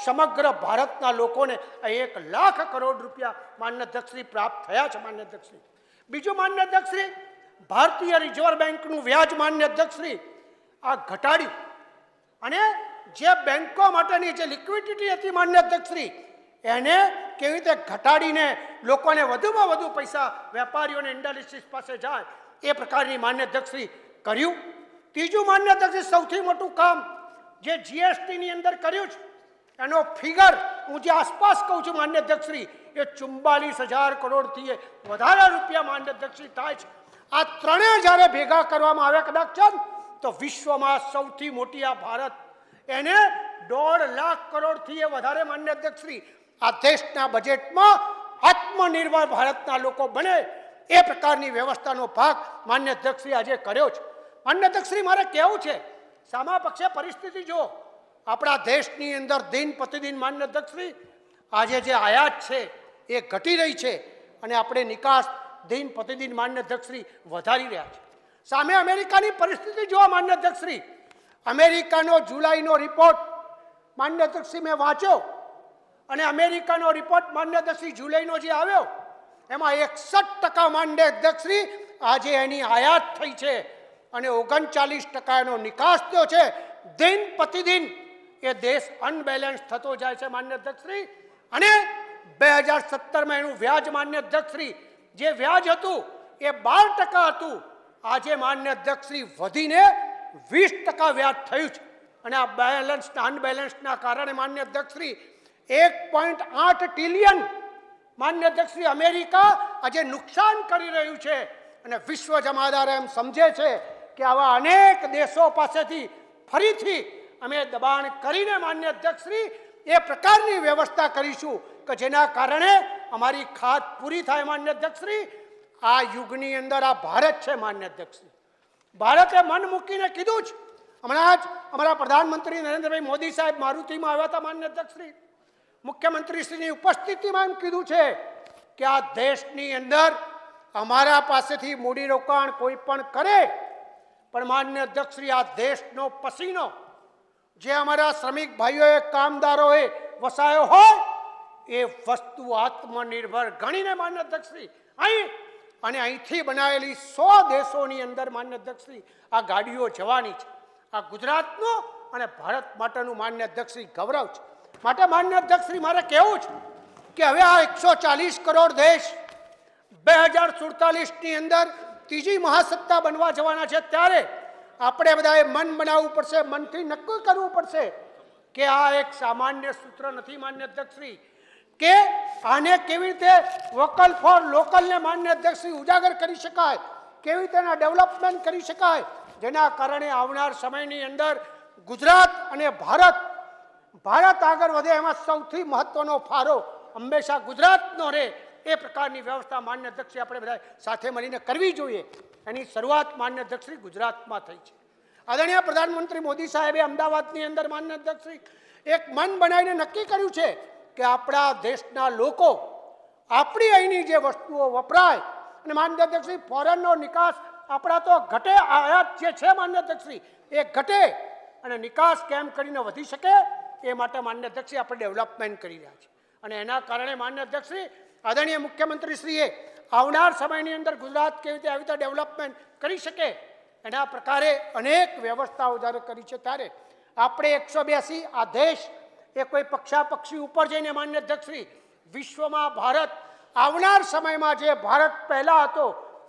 સમગ્ર ભારતના લોકોને 1 લાખ કરોડ રૂપિયા માન્ય અધ્યક્ષશ્રી પ્રાપ્ત થયા છે માન્ય અધ્યક્ષશ્રી. બીજું માન્ય અધ્યક્ષશ્રી ભારતીય રિઝર્વ બેંકનું વ્યાજ માન્ય અધ્યક્ષશ્રી આ ઘટાડ્યું અને જે બેંકો માટેની જે લિક્વિડિટી હતી માન્ય અધ્યક્ષશ્રી એને કેવી રીતે ઘટાડીને લોકોને વધુમાં વધુ પૈસા વેપારીઓને ઇન્ડસ્ટ્રીઝ પાસે જાય એ પ્રકારની માન્ય અધ્યક્ષશ્રી કર્યું. ત્રીજું માન્ય અધ્યક્ષશ્રી સૌથી મોટું કામ જે જીએસટીની અંદર કર્યું છે એનો ફિગર હું જે આસપાસ કહું છું માન્ય અધ્યક્ષશ્રી એ 44,000 કરોડથી વધારે રૂપિયા માન્ય અધ્યક્ષશ્રી થાય છે. આ ત્રણેય જ્યારે ભેગા કરવામાં આવે કદાચ તો વિશ્વમાં સૌથી મોટી આ ભારત એને 1.5 લાખ કરોડથી વધારે માન્ય અધ્યક્ષશ્રી આ દેશના બજેટમાં આત્મનિર્ભર ભારતના લોકો બને એ પ્રકારની વ્યવસ્થાનો ભાગ માન્ય અધ્યક્ષશ્રી આજે કર્યો છે. માન્ય અધ્યક્ષશ્રી મારે કહેવું છે સામા પક્ષે પરિસ્થિતિ જો આપણા દેશની અંદર દિન પ્રતિદિન માન્ય અધ્યક્ષશ્રી આજે જે આયાત છે એ ઘટી રહી છે અને આપણે નિકાસ દિન પ્રતિદિન માન્ય અધ્યક્ષશ્રી વધારી રહ્યા છે. સામે અમેરિકાની પરિસ્થિતિ જોવા માન્ય અધ્યક્ષશ્રી અમેરિકાનો જુલાઈનો રિપોર્ટ માન્ય અધ્યક્ષશ્રી મેં વાંચ્યો અને અમેરિકાનો રિપોર્ટ માન્ય અધ્યક્ષશ્રી જુલાઈનો જે આવ્યો એમાં 61% માન્ય અધ્યક્ષશ્રી આજે એની આયાત થઈ છે અને 39% એનો નિકાસ થયો છે. દિન પ્રતિદિન એ દેશ અનબેલેન્સ થતો જાય છે માન્ય અધ્યક્ષશ્રી. અને 2017માં એનું વ્યાજ માન્ય અધ્યક્ષશ્રી જે વ્યાજ હતું એ 12% હતું, આજે માન્ય અધ્યક્ષશ્રી વધીને 20% વ્યાજ થયું છે. અને આ બેલેન્સના અનબેલેન્સના કારણે માન્ય અધ્યક્ષશ્રી 1.8 ટ્રિલિયન માન્ય અધ્યક્ષશ્રી અમેરિકા આજે નુકસાન કરી રહ્યું છે. અને વિશ્વ જમાદાર એમ સમજે છે કે આવા અનેક દેશો પાસેથી ફરીથી અમે દબાણ કરીને માન્ય અધ્યક્ષશ્રી એ પ્રકારની વ્યવસ્થા કરીશું કે જેના કારણે અમારી ખાત પૂરી થાય. માન્ય અધ્યક્ષશ્રી, આ યુગની અંદર આ ભારત છે. માન્ય અધ્યક્ષશ્રી, ભારતે મન મૂકીને કીધું જ. હમણાં જ અમારા પ્રધાનમંત્રી નરેન્દ્રભાઈ મોદી સાહેબ મારુતિમાં આવ્યા હતા. માન્ય અધ્યક્ષશ્રી, મુખ્યમંત્રીશ્રીની ઉપસ્થિતિમાં એમ કીધું છે કે આ દેશની અંદર અમારા પાસેથી મૂડીરોકાણ કોઈ પણ કરે, પણ માન્ય અધ્યક્ષશ્રી, આ દેશનો પસીનો જે અમારા શ્રમિક ભાઈઓએ કામદારોએ વસાયો હોય એ વસ્તુ આત્મનિર્ભર ગણીને માન્ય અધ્યક્ષશ્રી અહીં અને અહીંથી બનાવેલી 100 દેશોની અંદર માન્ય અધ્યક્ષશ્રી આ ગાડીઓ જવાની છે. આ ગુજરાતનું અને ભારત માટેનું માન્ય અધ્યક્ષશ્રી ગૌરવ છે. માટે માન્ય અધ્યક્ષશ્રી, મારે કહેવું છે કે હવે આ 140 કરોડ દેશ 2047ની અંદર ત્રીજી મહાસત્તા બનવા જવાના છે. ત્યારે આપણે બધાએ મન બનાવવું પડશે, મનથી નક્કી કરવું પડશે કે આ એક સામાન્ય સૂત્ર નથી. માન્ય અધ્યક્ષશ્રી, કે આને કેવી રીતે વોકલ ફોર લોકલને માન્ય અધ્યક્ષશ્રી ઉજાગર કરી શકાય, કેવી રીતે એના ડેવલપમેન્ટ કરી શકાય, જેના કારણે આવનાર સમયની અંદર ગુજરાત અને ભારત આગળ વધે. એમાં સૌથી મહત્વનો ફાળો હંમેશા ગુજરાતનો રહે. એ પ્રકારની વ્યવસ્થા માન્ય અધ્યક્ષશ્રી આપણે બધા સાથે મળીને કરવી જોઈએ. એની શરૂઆત માન્ય અધ્યક્ષશ્રી ગુજરાતમાં થઈ છે. આદરણીય પ્રધાનમંત્રી મોદી સાહેબે અમદાવાદની અંદર માન્ય અધ્યક્ષશ્રી એક મન બનાવીને નક્કી કર્યું છે કે આપણા દેશના લોકો આપણી અહીંની જે વસ્તુઓ વપરાય અને માન્ય અધ્યક્ષશ્રી ફોરેનનો નિકાસ આપણા તો ઘટે, આયાત જે છે માન્ય અધ્યક્ષશ્રી એ ઘટે અને નિકાસ કેમ કરીને વધી શકે એ માટે માન્ય અધ્યક્ષશ્રી આપણે ડેવલપમેન્ટ કરી રહ્યા છે. અને એના કારણે માન્ય અધ્યક્ષશ્રી આદરણીય મુખ્યમંત્રીશ્રીએ આવનાર સમયની અંદર ગુજરાત કેવી રીતે આવી રીતે ડેવલપમેન્ટ કરી શકે એના પ્રકારે અનેક વ્યવસ્થાઓ જ્યારે કરી છે. ત્યારે આપણે 182 આ દેશ એ કોઈ પક્ષાપક્ષી ઉપર જઈને માન્ય અધ્યક્ષશ્રી વિશ્વમાં ભારત આવનાર સમયમાં જે ભારત પહેલા હતો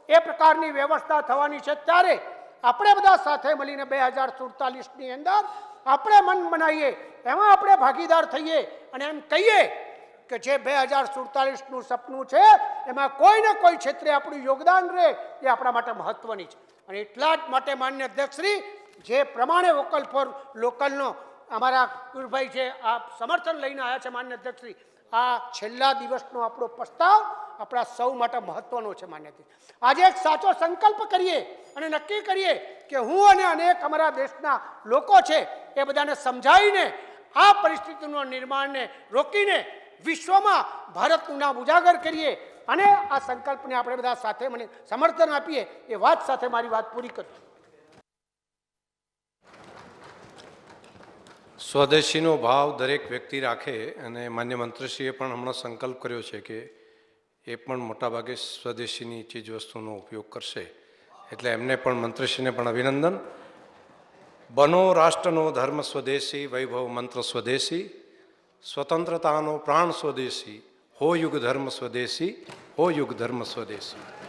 એ પ્રકારની વ્યવસ્થા થવાની છે. ત્યારે આપણે બધા સાથે મળીને 2047ની અંદર આપણે મન બનાવીએ, એમાં આપણે ભાગીદાર થઈએ અને એમ કહીએ કે જે 2047નું સપનું છે એમાં કોઈ ને કોઈ ક્ષેત્રે આપણું યોગદાન રહે એ આપણા માટે મહત્વની છે. અને એટલા જ માટે માન્ય અધ્યક્ષશ્રી જે પ્રમાણે વોકલ ફોર લોકલનો અમારા કુરભાઈ છે આ સમર્થન લઈને આવ્યા છે માન્ય અધ્યક્ષશ્રી, આ છેલ્લા દિવસનો આપણો પ્રસ્તાવ આપણા સૌ માટે મહત્વનો છે. માન્ય અધ્યક્ષ, આજે એક સાચો સંકલ્પ કરીએ અને નક્કી કરીએ કે હું અને અનેક અમારા દેશના લોકો છે એ બધાને સમજાવીને આ પરિસ્થિતિનું નિર્માણને રોકીને વિશ્વમાં ભારતનું નામ ઉજાગર કરીએ અને આ સંકલ્પને આપણે બધા સાથે મને સમર્થન આપીએ. એ વાત સાથે મારી વાત પૂરી કરું. સ્વદેશીનો ભાવ દરેક વ્યક્તિ રાખે અને માન્ય મંત્રીશ્રીએ પણ હમણાં સંકલ્પ કર્યો છે કે એ પણ મોટાભાગે સ્વદેશીની ચીજવસ્તુનો ઉપયોગ કરશે. એટલે એમને પણ મંત્રીશ્રીને પણ અભિનંદન. બનો રાષ્ટ્રનો ધર્મ સ્વદેશી, વૈભવ મંત્ર સ્વદેશી, સ્વતંત્રતાનો પ્રાણ સ્વદેશી, હો યુગ ધર્મ સ્વદેશી, હો યુગ ધર્મ સ્વદેશી.